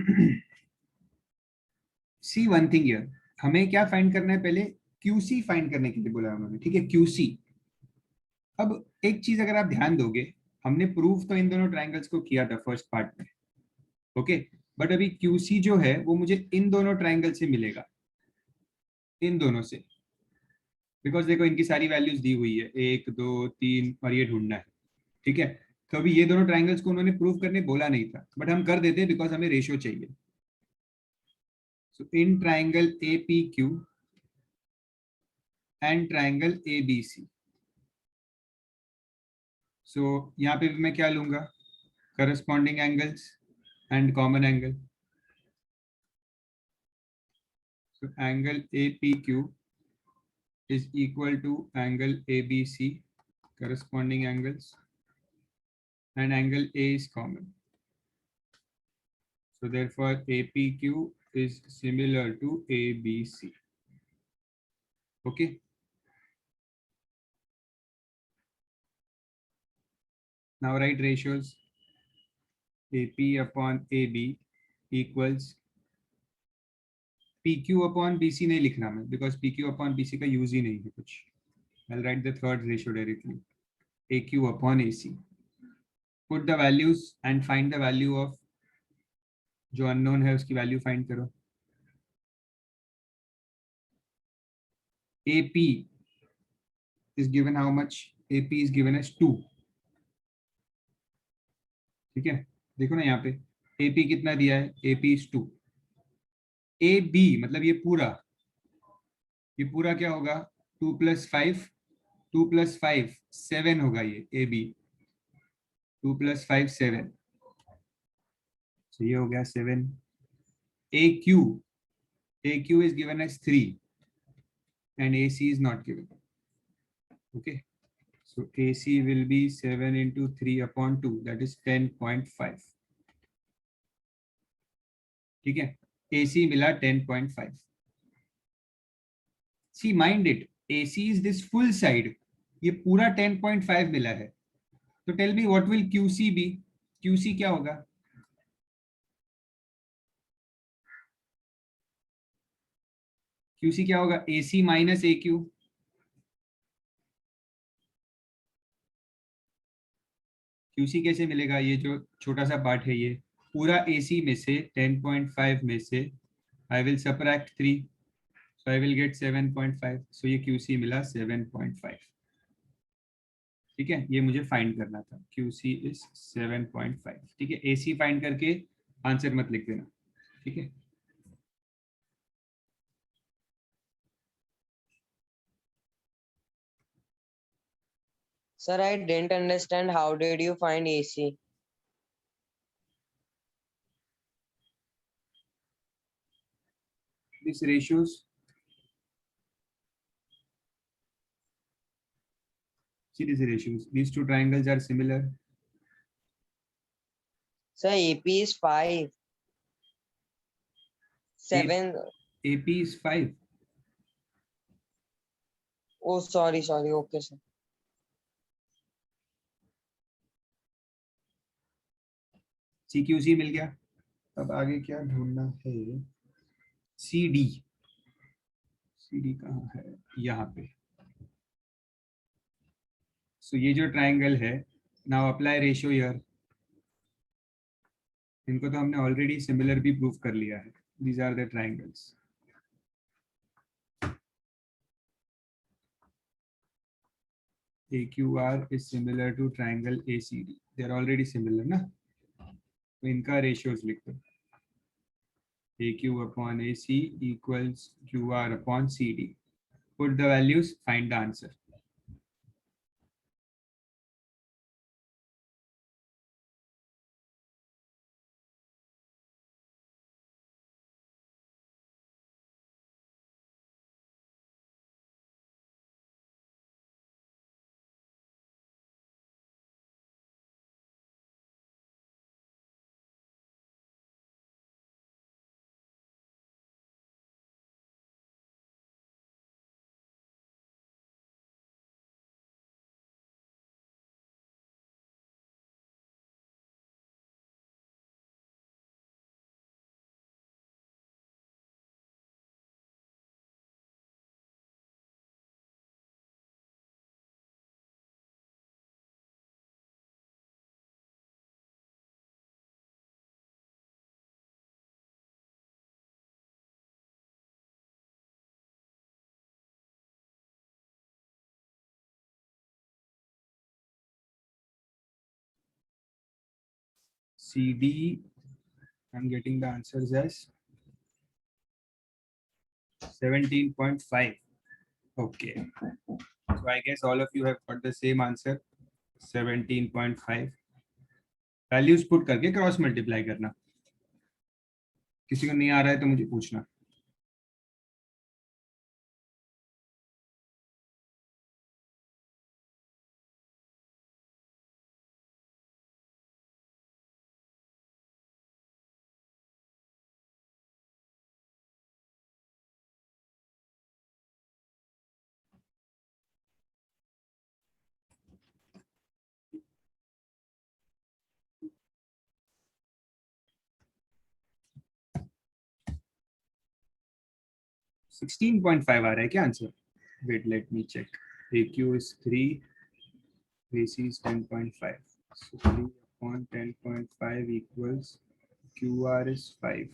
A: सी one thing here, हमें क्या find करना है? पहले QC find करने के लिए बोला उन्होंने. ठीक है, QC. अब एक चीज अगर आप ध्यान दोगे, हमने प्रूफ तो इन दोनों ट्रायंगल्स को किया था फर्स्ट पार्ट में. ओके, बट अभी QC जो है वो मुझे इन दोनों ट्रायंगल से मिलेगा, इन दोनों से. बिकॉज देखो इनकी सारी वैल्यूज दी हुई है, 1 2 3, और ये ढूंढना है. ठीक है, तो अभी ये दोनों ट्रायंगल्स को उन्होंने प्रूव करने बोला नहीं था, बट हम कर देते बिकॉज हमें रेशियो चाहिए. So in triangle APQ and triangle ABC. So यहाँ पे भी मैं क्या लूंगा? Corresponding angles and common angle. So angle APQ is equal to angle ABC, corresponding angles, and angle A is common. So therefore APQ is similar to ABC. Okay. Now write ratios. AP upon AB equals PQ upon BC. नहीं लिखना मैं, because PQ upon BC का use ही नहीं है कुछ. I'll write the third ratio directly. AQ upon AC. Put the values and find the value of जो unknown है उसकी वैल्यू फाइंड करो. AP is given how much? AP is given as 2. ठीक है, देखो ना यहाँ पे AP कितना दिया है? AP is 2. AB मतलब ये पूरा क्या होगा? 2 + 5, 2 + 5 7 होगा ये AB. 2 + 5 7. So ये हो गया 7. AQ is given as 3 and AC is not given. Okay, so AC will be 7 into 3 upon 2, that is 10.5. ठीक है, AC मिला 10.5. See, mind it, AC is this full side, ये पूरा 10.5 मिला है. तो tell me what will QC be? QC क्या होगा? QC क्या होगा? AC minus AQ. QC कैसे मिलेगा? ये जो छोटा सा पार्ट है, ये पूरा AC में से 10.5 में से I will subtract 3, so I will get 7.5. so ये QC मिला 7.5. ठीक है, ये मुझे फाइंड करना था. QC is 7.5. ठीक है, AC फाइंड करके आंसर मत लिख देना. ठीक है,
H: Sir, I didn't understand. How did you find AC?
A: these ratios. See these ratios. These two triangles are similar.
H: So AP is 5. 7.
A: AP is 5.
H: Oh, sorry. Okay, sir.
A: CQC मिल गया. अब आगे क्या ढूंढना है? CD. CD कहाँ है? यहाँ पे. So ये जो ट्राइंगल है, now apply ratio here. इनको तो हमने ऑलरेडी सिमिलर भी प्रूव कर लिया है. These are the triangles. AQR is similar to triangle ACD. They are already similar, ना? तो इनका ratios लिख दो. AQ upon AC equals QR upon CD. Put the values, find the answer. CD, I'm getting the answers as 17.5. Okay. So I guess all of you have got the same answer, 17.5. Values put करके cross multiply करना. किसी को नहीं आ रहा है तो मुझे पूछना. $16.5 आ रहा है क्या answer? Wait, let me check. AQ is 3, AC is 10.5. So 3 upon 10.5 equals QR is 5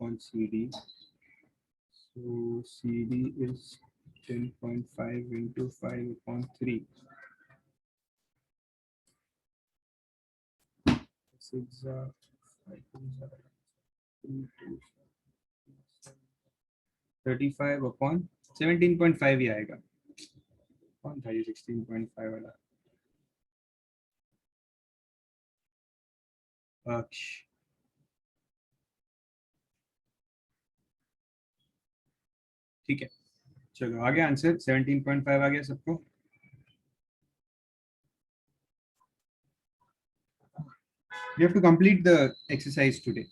A: on CD. So CD is 10.5 into 5 upon 3. This is 35 upon 17.5 ही आएगा. कौन था ये 16.5 वाला? अक्ष. ठीक है, चलो आगे. आंसर 17.5 आ गया सबको. You have to complete the exercise today.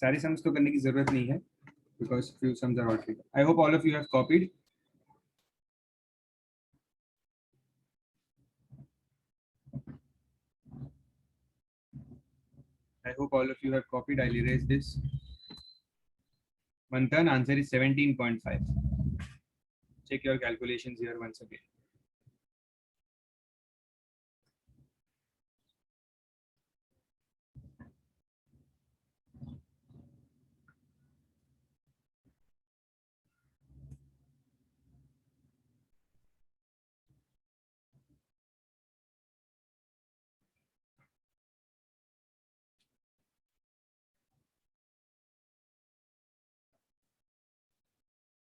A: सारी सम्स तो करने की जरूरत नहीं है because few sums are already. I hope all of you have copied. I hope all of you have copied. I'll erase this. Manthan, answer is 17.5. Check your calculations here once again.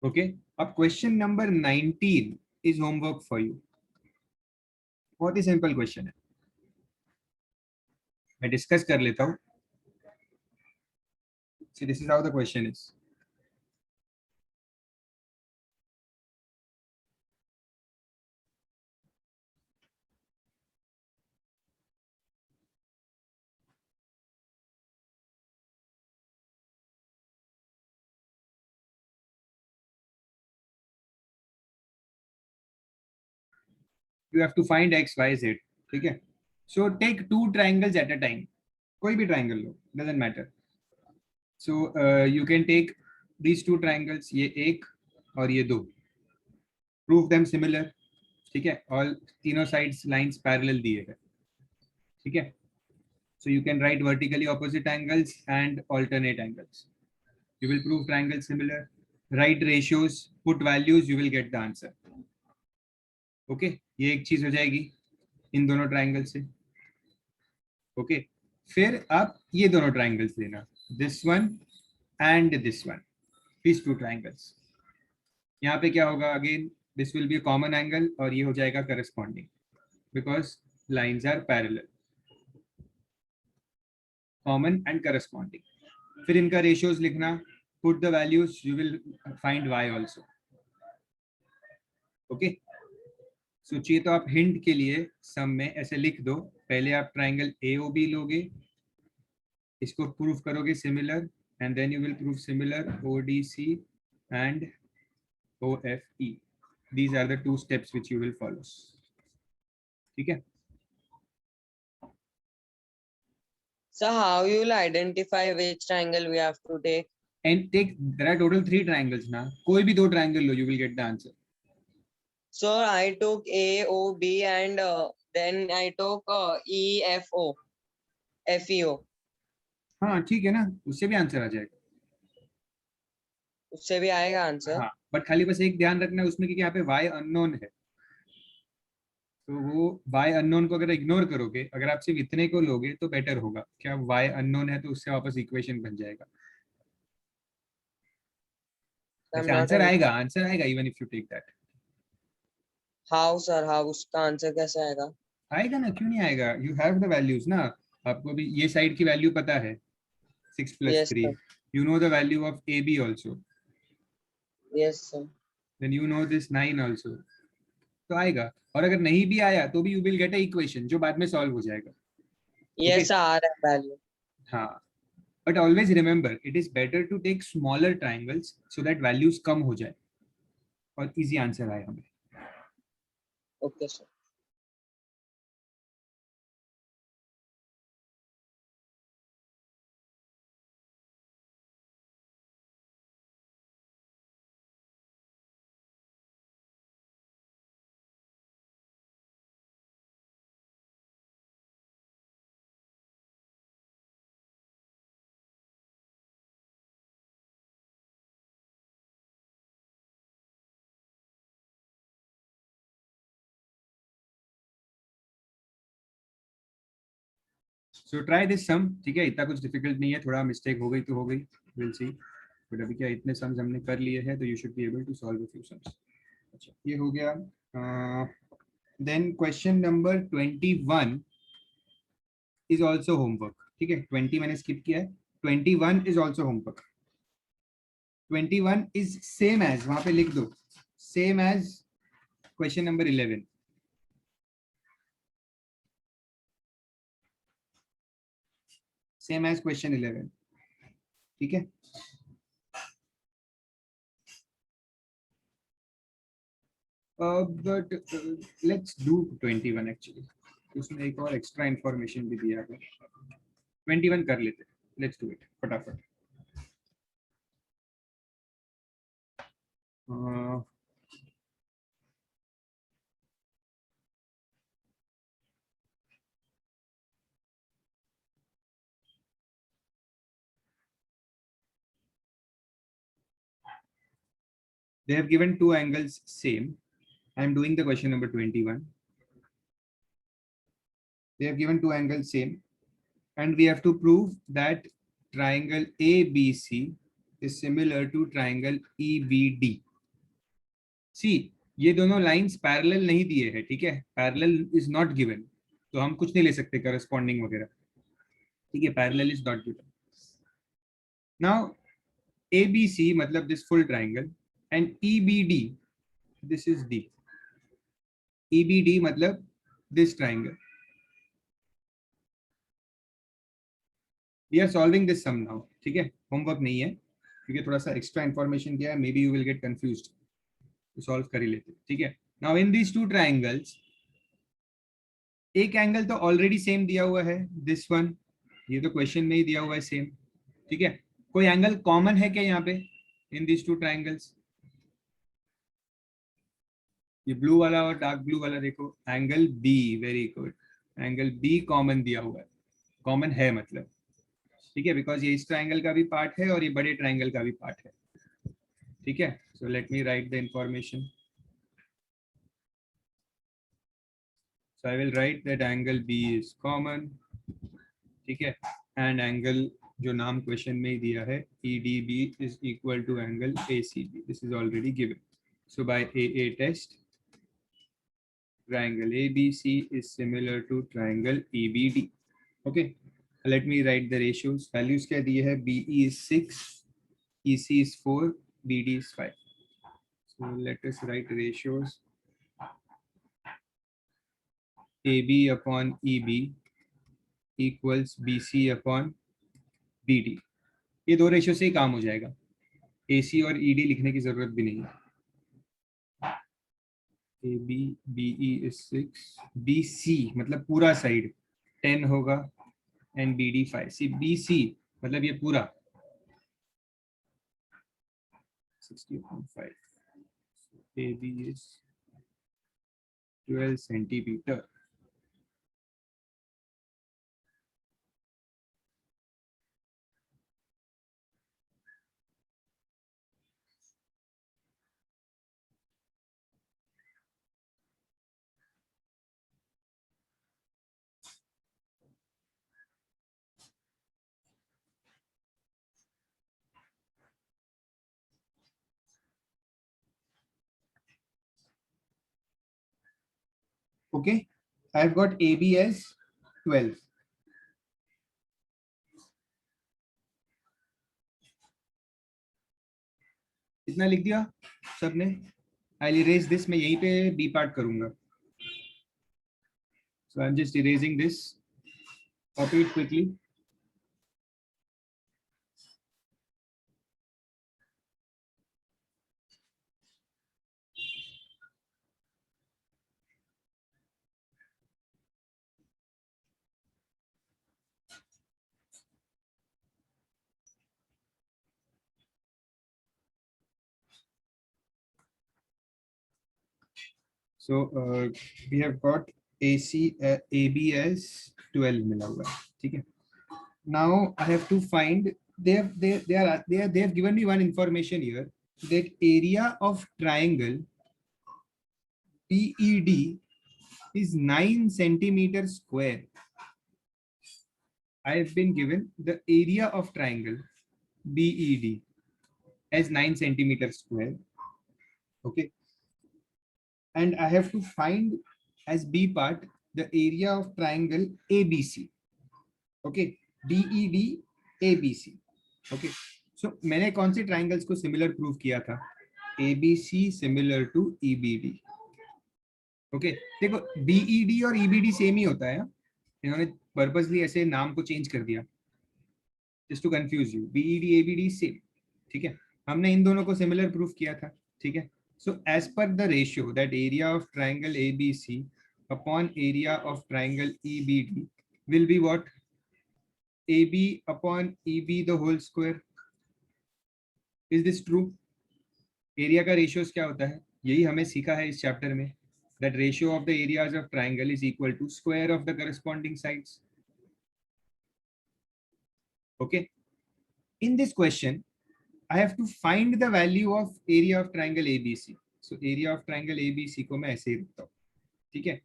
A: Okay, अब question number 19 is homework for you. बहुत ही simple question है, मैं discuss कर लेता हूँ. See, this is how the question is. you have to find x y z, ठीक है. So take 2 triangles at a time, कोई भी triangle low, doesn't matter. So you can take these 2 triangles, ये एक और ये दो, prove them similar, ठीक है. All तीनों sides lines parallel दिए हैं, ठीक है. So you can write vertically opposite angles and alternate angles. You will prove triangles similar. Write ratios, put values, you will get the answer. Okay, ये एक चीज हो जाएगी इन दोनों ट्राइंगल से. ओके, फिर आप ये दोनों ट्राइंगल्स लेना, this one and this one, these 2 triangles. यहाँ पे क्या होगा, again this will be a common angle और ये हो जाएगा corresponding because lines are parallel. Common and corresponding. फिर इनका ratios लिखना, put the values, you will find y also. Okay. So चाहिए तो आप हिंट के लिए सम में ऐसे लिख दो, पहले आप ट्राइंगल AOB लोगे, इसको प्रूव करोगे similar, and then you will prove similar ODC and OFE. These are the 2 steps which you will follow. ठीक है.
H: So how you will identify which triangle we have to take?
A: And take, there are total 3 triangles ना, कोई भी 2 triangle low, you will get the answer.
H: So I took AOB and then I took EFO, FEO.
A: हाँ ठीक है ना, उससे भी answer आ जाएगा.
H: उससे भी आएगा आंसर.
A: हाँ, बट खाली बस एक ध्यान रखना उसमें कि यहाँ पे y अननोन है, तो वो y अननोन को अगर इग्नोर करोगे, अगर आप सिर्फ इतने को लोगे तो बेटर होगा. क्या y अननोन है तो उससे वापस इक्वेशन बन जाएगा. आंसर आएगा even if you take that.
H: How sir, how उसका आंसर कैसे आएगा?
A: आएगा ना, क्यों नहीं आएगा. यू हैव द वैल्यूज ना, आपको भी ये साइड की वैल्यू पता है 6 + 3. You know the value of AB also.
H: Yes sir.
A: Then you know this 9 also. तो आएगा. और अगर नहीं भी आया तो भी you will get a equation जो बाद में सॉल्व हो जाएगा.
H: Yes आ रहा है वैल्यू.
A: हाँ. But always remember, it is better to take smaller triangles so that values कम हो जाए और easy answer आए हमें.
H: Okay sir.
A: So try this sum. ठीक है, इतना कुछ डिफिकल्ट नहीं है, थोड़ा मिस्टेक हो गई तो हो गई, विल सी. बट अभी क्या इतने सम्स हमने कर लिए हैं तो you should be able to solve a few sums. अच्छा, ये हो गया. Then question number 21 is also homework. ठीक है, 20 मैंने स्किप किया है. 21 is also homework. 21 is same as, वहां पे लिख दो, same as question number 11. Same as question 11. ठीक है. But let's do 21 actually. उसमें एक और एक्स्ट्रा इंफॉर्मेशन भी दिया है. 21 कर लेते. लेट्स डू इट फटाफट. They have given 2 angles same. I am doing the question number 21. They have given 2 angles same, and we have to prove that triangle ABC is similar to triangle EBD. See, ये दोनों lines parallel नहीं दिए हैं. ठीक है, parallel is not given, तो हम कुछ नहीं ले सकते करस्पॉन्डिंग वगैरह. ठीक है, parallel is not given. Now ABC मतलब this full triangle, and EBD, this is D. EBD मतलब this triangle. We are solving this sum now. ठीक है, होमवर्क नहीं है क्योंकि थोड़ा सा एक्स्ट्रा इंफॉर्मेशन दिया है. Maybe you will get confused. तो सॉल्व कर ही लेते. ठीक है. Now in these 2 triangles, एक एंगल तो ऑलरेडी सेम दिया हुआ है, दिस वन, ये तो क्वेश्चन में ही दिया हुआ है सेम, ठीक है। कोई एंगल कॉमन है क्या यहाँ पे इन दिस टू ट्राइंगल्स? ये ब्लू वाला और डार्क ब्लू वाला देखो, angle B, very good, angle B common दिया हुआ है, कॉमन है मतलब, ठीक है, बिकॉज ये इस ट्राइंगल का भी पार्ट है और ये बड़े ट्राइंगल का भी पार्ट है, ठीक है। So let me right the information. So I will write that angle B is common, ठीक है, and angle जो नाम क्वेश्चन में ही दिया है EDB is equal to angle ACB. This is already given. So by AA test, triangle ABC is similar to triangle EBD. Okay, let me write the ratios. Values क्या दिए है? BE is 6, EC is 4, BD is 5. So let us write ratios. AB upon EB equals BC upon BD. ये दो ratio से ही काम हो जाएगा, AC और ED लिखने की जरूरत भी नहीं है. AB BE is 6, BC मतलब पूरा साइड 10 होगा and BD 5. सी BC मतलब ये पूरा 60.5. AB is 12 centimeter. Okay, I've got AB as 12. इतना लिख दिया सबने? I'll erase this. मैं यहीं पे B part करूंगा. So I'm just erasing this. Copy it quickly. So we have got AB as 12 मिला हुआ है, ठीक है. Now I have to find, they have given me one information here, that area of triangle PED is 9 centimeter square. I have been given the area of triangle BED as 9 centimeter square. Okay, and I have to find as B part the area of triangle ABC. Okay, DED ABC. Okay, so मैंने कौन से triangles को similar prove किया था? ABC similar to EBD. Okay, देखो BED और EBD same ही होता है, इन्होंने पर्पसली ऐसे नाम को चेंज कर दिया just to confuse you. BED ABD same, ठीक है, हमने इन दोनों को सिमिलर प्रूव किया था, ठीक है. So as per the ratio, that area of triangle ABC upon area of triangle EBD will be what? AB upon EB the whole square. Is this true? Area का ratios क्या होता है? यही हमें सीखा है इस चैप्टर में. That ratio of the areas of triangle is equal to square of the corresponding sides. Okay. In this question, I have to find the value of area of triangle ABC. So area of triangle ABC को मैं ऐसे ही रखता हूँ, ठीक है.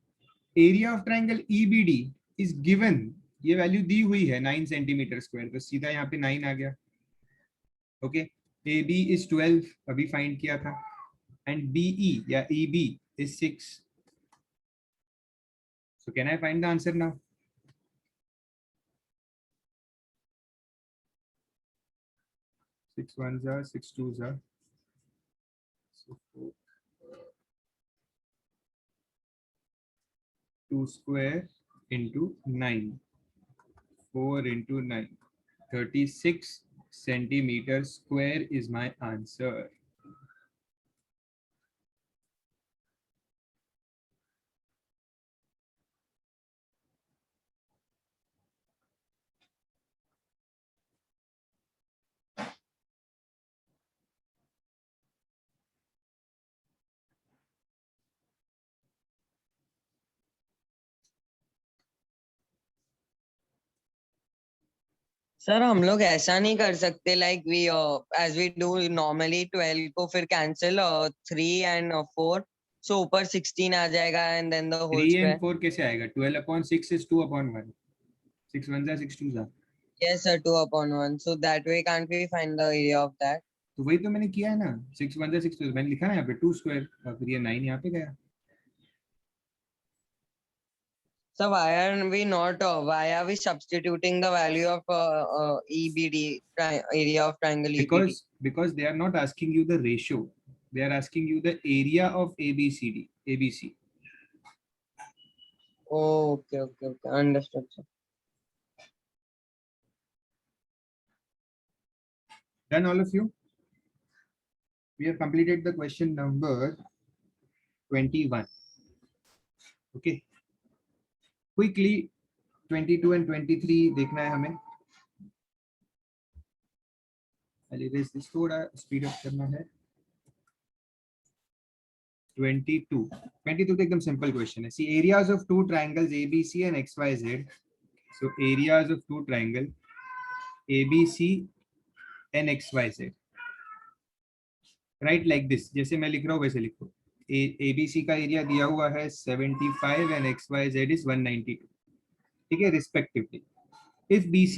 A: Area of triangle EBD is given, ये value दी हुई है 9 सेंटीमीटर स्क्वायर, तो सीधा यहाँ पे 9 आ गया. ओके, AB is 12 अभी फाइंड किया था, and BE या EB is 6. So can I find the answer now? Six ones are, 6 twos are. So 2 square into 9. 4 into 9. 36 centimeter square is my answer.
H: सर हम लोग ऐसा नहीं कर सकते like we as we do normally 12 को फिर कैंसिल 3 एंड 4 सो ऊपर 16 आ जाएगा and then the whole
A: 3 and
H: square
A: 4 कैसे आएगा? 12/6 is 2/1. 6 1s are 6 2s are.
H: yes sir 2/1 so that way can't we find the area of that
A: तो वही तो मैंने किया है ना, 6 1s are 6 2s, मैंने लिखा ना यहाँ पे 2 square और फिर ये 9 यहाँ पे गया.
H: so why are we not why are we substituting the value of EBD area of triangle EBD
A: Because they are not asking you the ratio, they are asking you the area of ABC.
H: oh, okay understood sir.
A: Done all of you? We have completed the question number 21. Okay. Quickly 22 and 23 देखना है हमें. I'll erase this, थोड़ा speed up करना है. 22 तो एकदम simple question है. See, areas of two triangles ABC and XYZ. So areas of two triangle ABC and XYZ. Right like this. जैसे मैं लिख रहा हूँ वैसे लिखो. ABC का एरिया दिया हुआ है 75 and XYZ is 192. ठीक है, respectively. If BC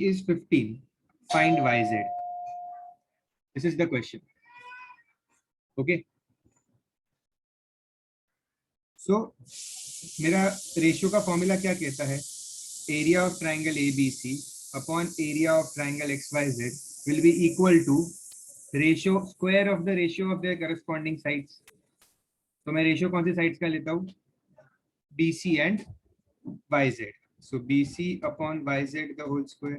A: is 15, find YZ. This is the question. Okay. So मेरा रेशियो का फॉर्मूला क्या कहता है? Area of triangle ABC upon area of triangle XYZ will be equal to ratio square of the ratio of their corresponding sides. तो मैं ratio कौन सी sides का लेता हूँ? BC and YZ. So BC upon YZ the whole square.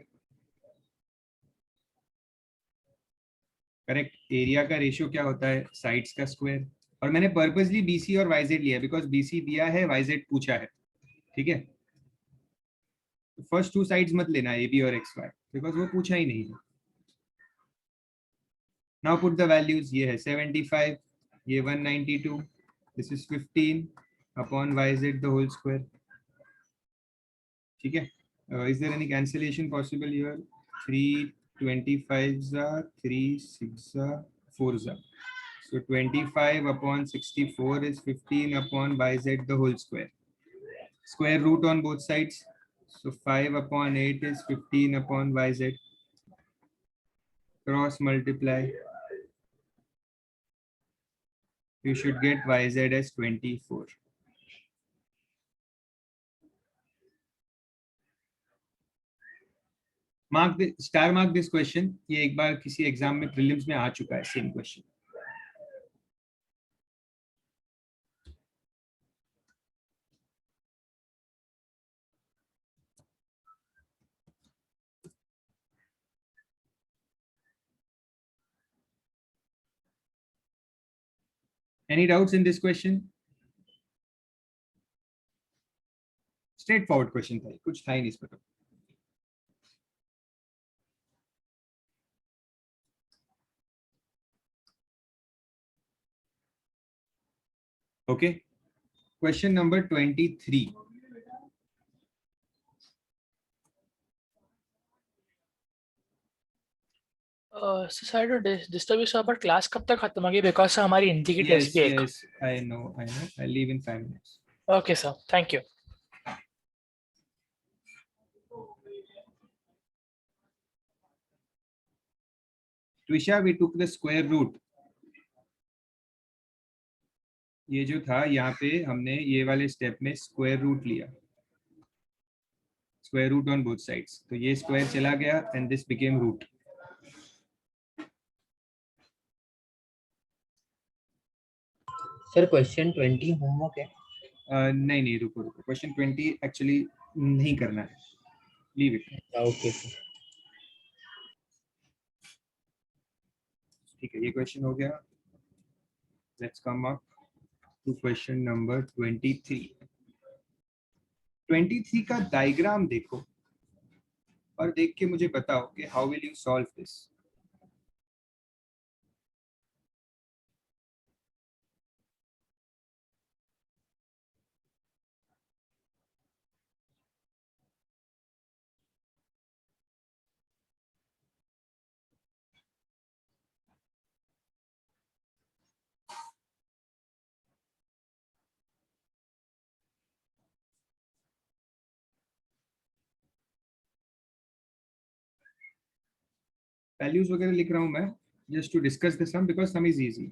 A: Correct. Area का ratio क्या होता है? साइड्स का स्क्वायर. और मैंने पर्पसली BC और YZ लिया बिकॉज BC दिया है, YZ पूछा है. ठीक है. फर्स्ट टू साइड्स मत लेना AB और XY बिकॉज वो पूछा ही नहीं है. Now put the values. ये है 75, ये 192, this is 15 upon YZ the whole square. ठीक है. Is there any cancellation possible here? 3 25s are 3 6 are 4s are. So 25 upon 64 is 15 upon YZ the whole square. Square root on both sides. So 5 upon 8 is 15 upon YZ. Cross multiply. You should get YZ as 24. Mark this question. ये एक बार किसी exam में prelims में आ चुका है same question. Any doubts in this question? Straightforward question था, कुछ था ही नहीं इसमें. Okay. Question number 23.
D: Sir disturb इस पर क्लास कब तक खत्म होगी? बिकॉज हमारी हिंदी की टेस्ट भी है.
A: Yes, I know. I'll leave in 5 minutes.
D: Okay sir, thank you.
A: Twisha, we took the square root. ये जो था यहाँ पे हमने ये वाले स्टेप में स्क्वायर रूट लिया. Square root on both sides. तो ये स्क्वायर चला गया and this became root.
B: Sir question 20 homework है?
A: नहीं रुको. क्वेश्चन 20 एक्चुअली नहीं करना है. Leave it.
B: Okay sir.
A: ठीक है, ये क्वेश्चन हो गया. Let's come up to question number 23. 23 का डायग्राम देखो और देख के मुझे बताओ कि how will you solve this. Values वगैरह लिख रहा हूँ मैं just to discuss the sum because sum is easy.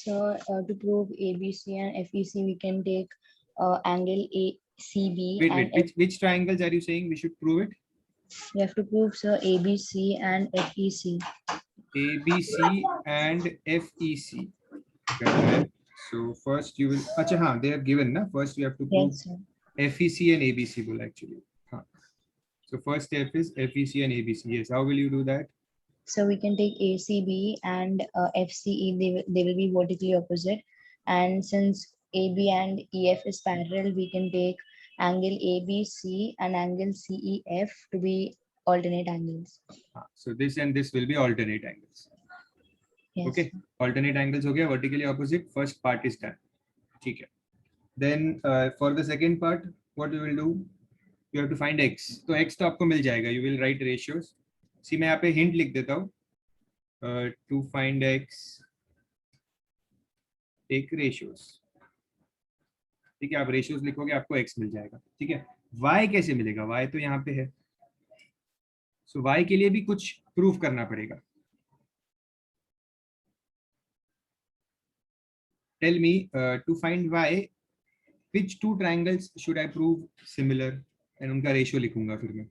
E: So to prove ABC and FEC, we can take angle ACB
A: Wait, which triangles are you saying we should prove it?
E: We have to prove sir ABC and FEC.
A: ABC and FEC. Correct. So first you will. Acha, हाँ, they are given na. First you have to prove
E: Yes, sir.
A: FEC and ABC will actually. हाँ. So first step is FEC and ABC. Yes. How will you do that?
E: So we can take ACB and FCE. They will be vertically opposite. And since AB and EF is parallel, we can take angle ABC and angle CEF to be alternate angles.
A: So this and this will be alternate angles.
E: Yes.
A: Okay. Alternate angles हो गया, vertically opposite. First part is done. ठीक है. Then for the second part, what you will do? You have to find x. तो x तो आपको मिल जाएगा. You will write ratios. See, मैं यहाँ पे hint लिख देता हूँ. To find x, take ratios. ठीक है, आप ratios लिखोगे आपको x मिल जाएगा. ठीक है. y कैसे मिलेगा? y तो यहाँ पे है. So y के लिए भी कुछ प्रूफ करना पड़ेगा. Tell me to find y, which two triangles should I prove similar? And उनका ratio लिखूंगा फिर मैं.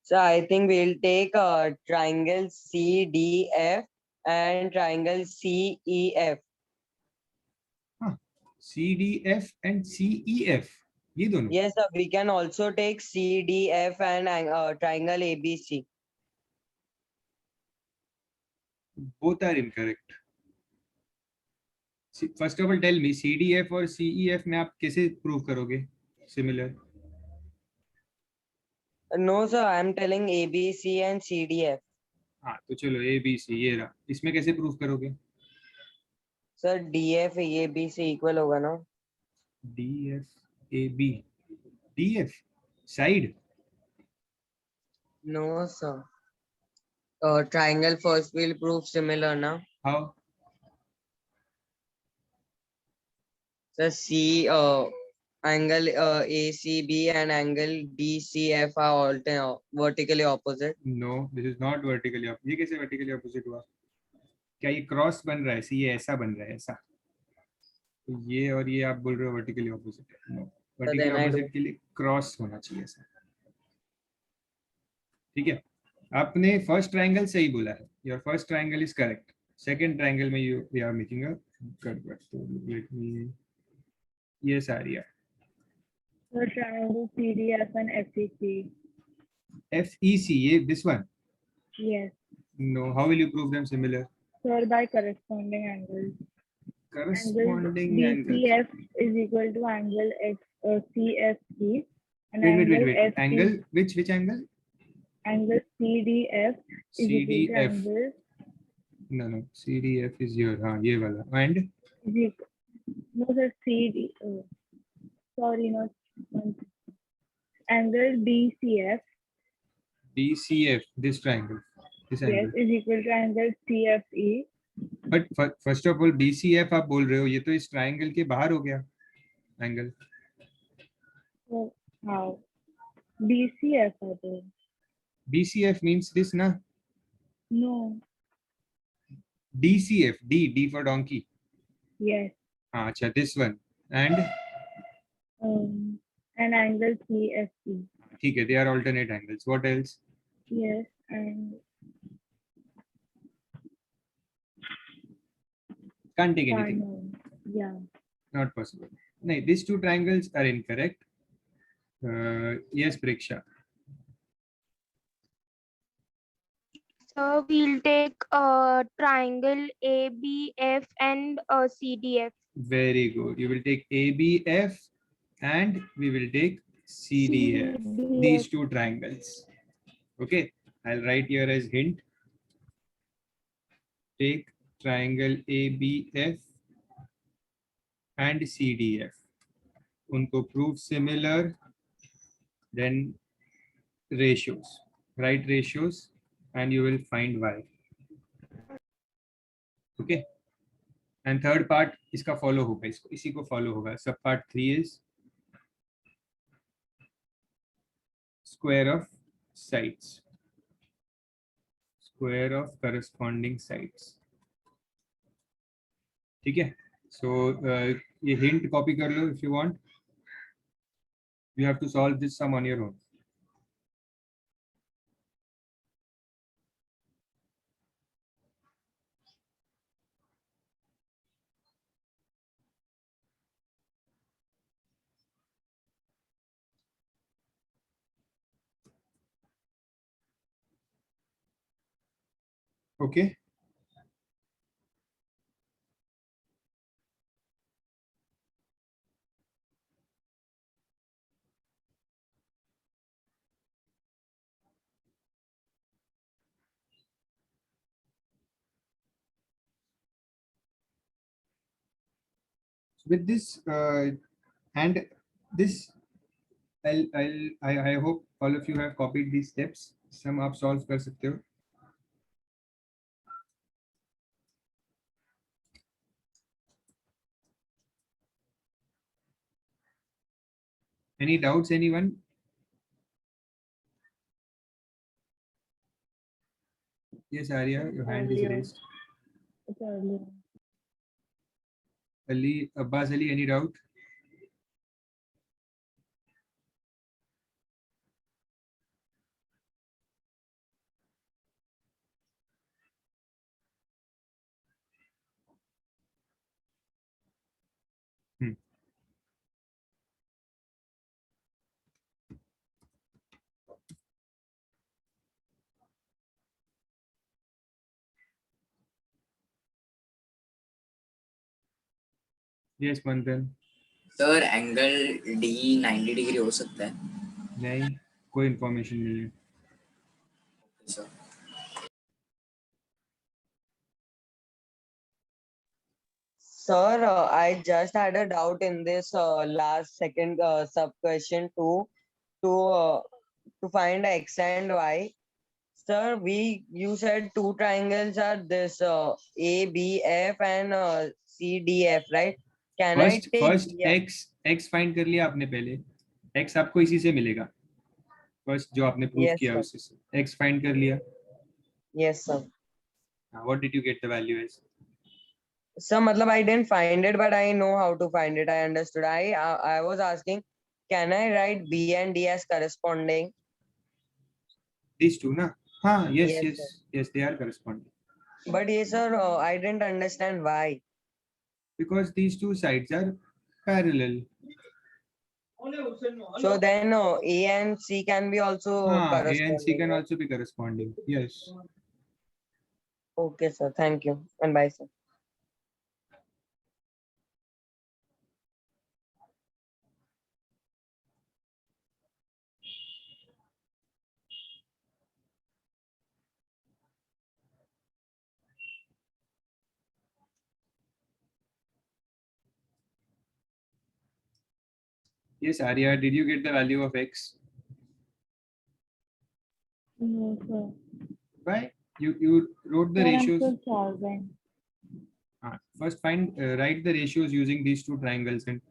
H: So I think we'll take triangle CDF and triangle CEF.
A: CDF and CEF. ये दोनों.
H: Yes, sir. We can also take CDF and triangle ABC.
A: Both are incorrect. First of all, tell me CDF और CEF में आप कैसे prove करोगे similar?
H: No, sir. I am telling ABC and CDF.
A: हाँ, तो चलो ABC ये रहा. इसमें कैसे प्रूव करोगे?
H: Sir, DF AB से equal होगा ना?
A: DF AB. DF side.
H: No, sir. Triangle first will prove similar, na?
A: How?
H: So C angle ACB and angle DCF are vertically opposite.
A: No, this is not vertically opposite. ये कैसे vertically opposite हुआ? क्या ये cross बन रहा है? सी ये ऐसा बन रहा है ऐसा. तो ये और ये आप बोल रहे हो vertically opposite है. No, vertically opposite के लिए क्रॉस होना चाहिए ऐसा. ठीक है. आपने फर्स्ट ट्रायंगल सही बोला है. Your first triangle is correct. Second triangle में you we are making a गड़बड़. तो लेट मी ये सारी है.
M: The triangle CDF and FEC.
A: FEC ये this one.
M: Yes.
A: No, how will you prove them similar?
M: Sir, by corresponding angles.
A: Corresponding angles.
M: DCF is equal to angle CFE. And
A: Wait. Angle which angle?
M: Angle CDF is equal to angle.
A: No. CDF is here. हाँ ये वाला. And?
M: No sir, CD. Sorry, not angle DCF.
A: DCF, this triangle. This angle.
M: Yes, is equal to angle CFE.
A: But first of all, DCF आप बोल रहे हो, ये तो इस triangle के बाहर हो गया angle.
M: So how? DCF I think.
A: DCF means this na?
M: No.
A: DCF, D for donkey.
M: Yes.
A: हाँ अच्छा, this one. And?
M: An angle CFE.
A: ठीक है, they are alternate angles. What else?
M: Yes, and
A: can't take anything.
M: Yeah.
A: Not possible. No, these two triangles are incorrect. Yes, Preksha.
K: So we'll take triangle ABF and CDF.
A: Very good. You will take ABF and we will take CDF. These two triangles. Okay. I'll write here as hint. Take triangle ABF and CDF. Unko prove similar. Then ratios. Write ratios and you will find y. Okay. And third part इसका follow होगा. इसको इसी को follow होगा. Sub part 3 is square of sides, square of corresponding sides. ठीक है, so ये hint copy कर लो if you want. You have to solve this sum on your own. Okay. With this and this, I hope all of you have copied these steps. Some आप solve कर सकते हो. Any doubts, anyone? Yes, Arya, your hand is raised.
M: It's earlier.
A: Ali, Abbas Ali, any doubt? Yes, Manthan.
G: Sir angle D 90 degree हो सकता है?
A: नहीं, कोई information नहीं है.
G: Sir
H: Sir, I just had a doubt in this last second sub question to find x and y. Sir, you said two triangles are this A, B, F and C, D, F, right? Can I take
A: First
H: DF?
A: x find कर लिया आपने पहले. x आपको इसी से मिलेगा. First जो आपने प्रूव
H: Yes,
A: किया
H: sir.
A: उसी से x फाइंड कर लिया.
H: Yes, sir.
A: What did you get the value as?
H: So, matlab I didn't find it, but I know how to find it. I understood. I was asking, can I write B and D as corresponding?
A: These two, na? हाँ, yes,
H: Yes,
A: yes,
H: sir.
A: yes, they are corresponding.
H: But yes, sir, I didn't understand why.
A: Because these two sides are parallel.
H: So then A and C can be also
A: हाँ, A and C
H: corresponding.
A: can
H: right?
A: also be corresponding. Yes.
H: Okay, sir. Thank you. And bye, sir.
A: Yes, Arya, did you get the value of x?
M: No, sir.
A: Why? You wrote the
M: Sir, I'm
A: ratios.
M: still solving.
A: First, write the ratios using these two triangles and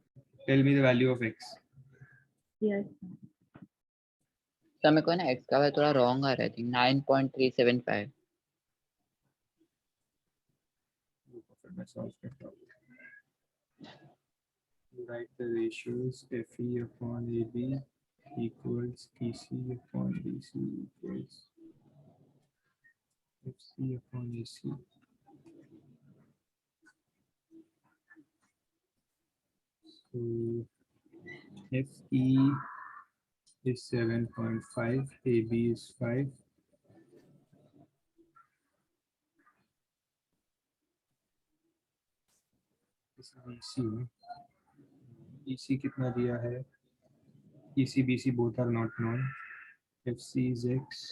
A: tell me the value of x.
M: Yes.
F: तो मेरे को ना x का थोड़ा wrong आ रहा है. I think 9.375.
A: Write the ratios FE upon AB equals PC upon BC equals FC upon AC. So FE is 7.5, AB is 5. This is BC. EC कितना दिया है? EC, BC both are not known. FC is X,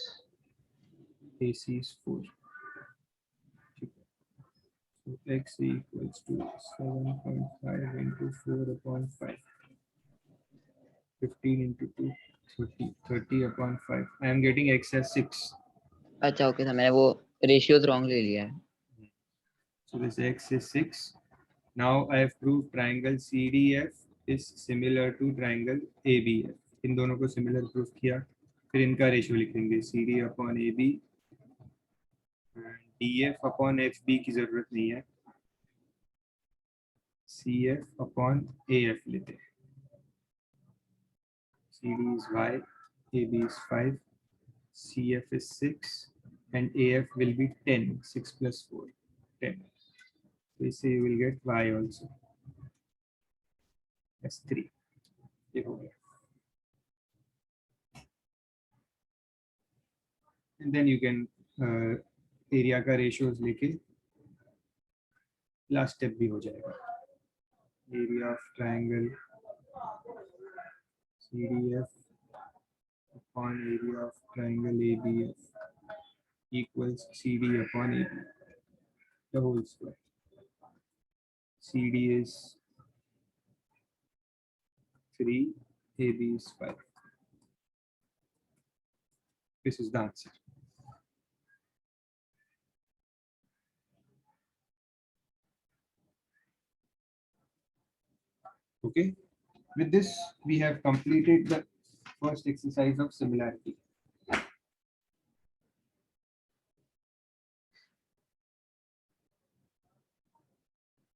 A: AC is 4. So X equals to 7.5 into 4 upon 5. 15 into 2, 30. 30 upon 5. I am getting X as 6.
F: अच्छा okay, तो मैंने वो ratios wrong ले लिया है.
A: So this X is 6. Now I have proved triangle CDF is similar to triangle ABF. इन दोनों को similar proof किया. फिर इनका रेशियो लिख देंगे CD upon AB, DF upon FB की जरूरत नहीं है, CF अपॉन AF लेते हैं। CD is Y, AB is 5, CF is 6 and AF will be 10. 6 plus 4, 10. So you will get Y also. That's 3. ये हो गया। And then you can area का रेशियोज लेके लास्ट स्टेप भी हो जाएगा। Area of triangle CDF upon area of triangle ABF equals CD upon AB, the whole square. CD is 3, AB is 5. This is the answer. Okay, with this we have completed the first exercise of similarity.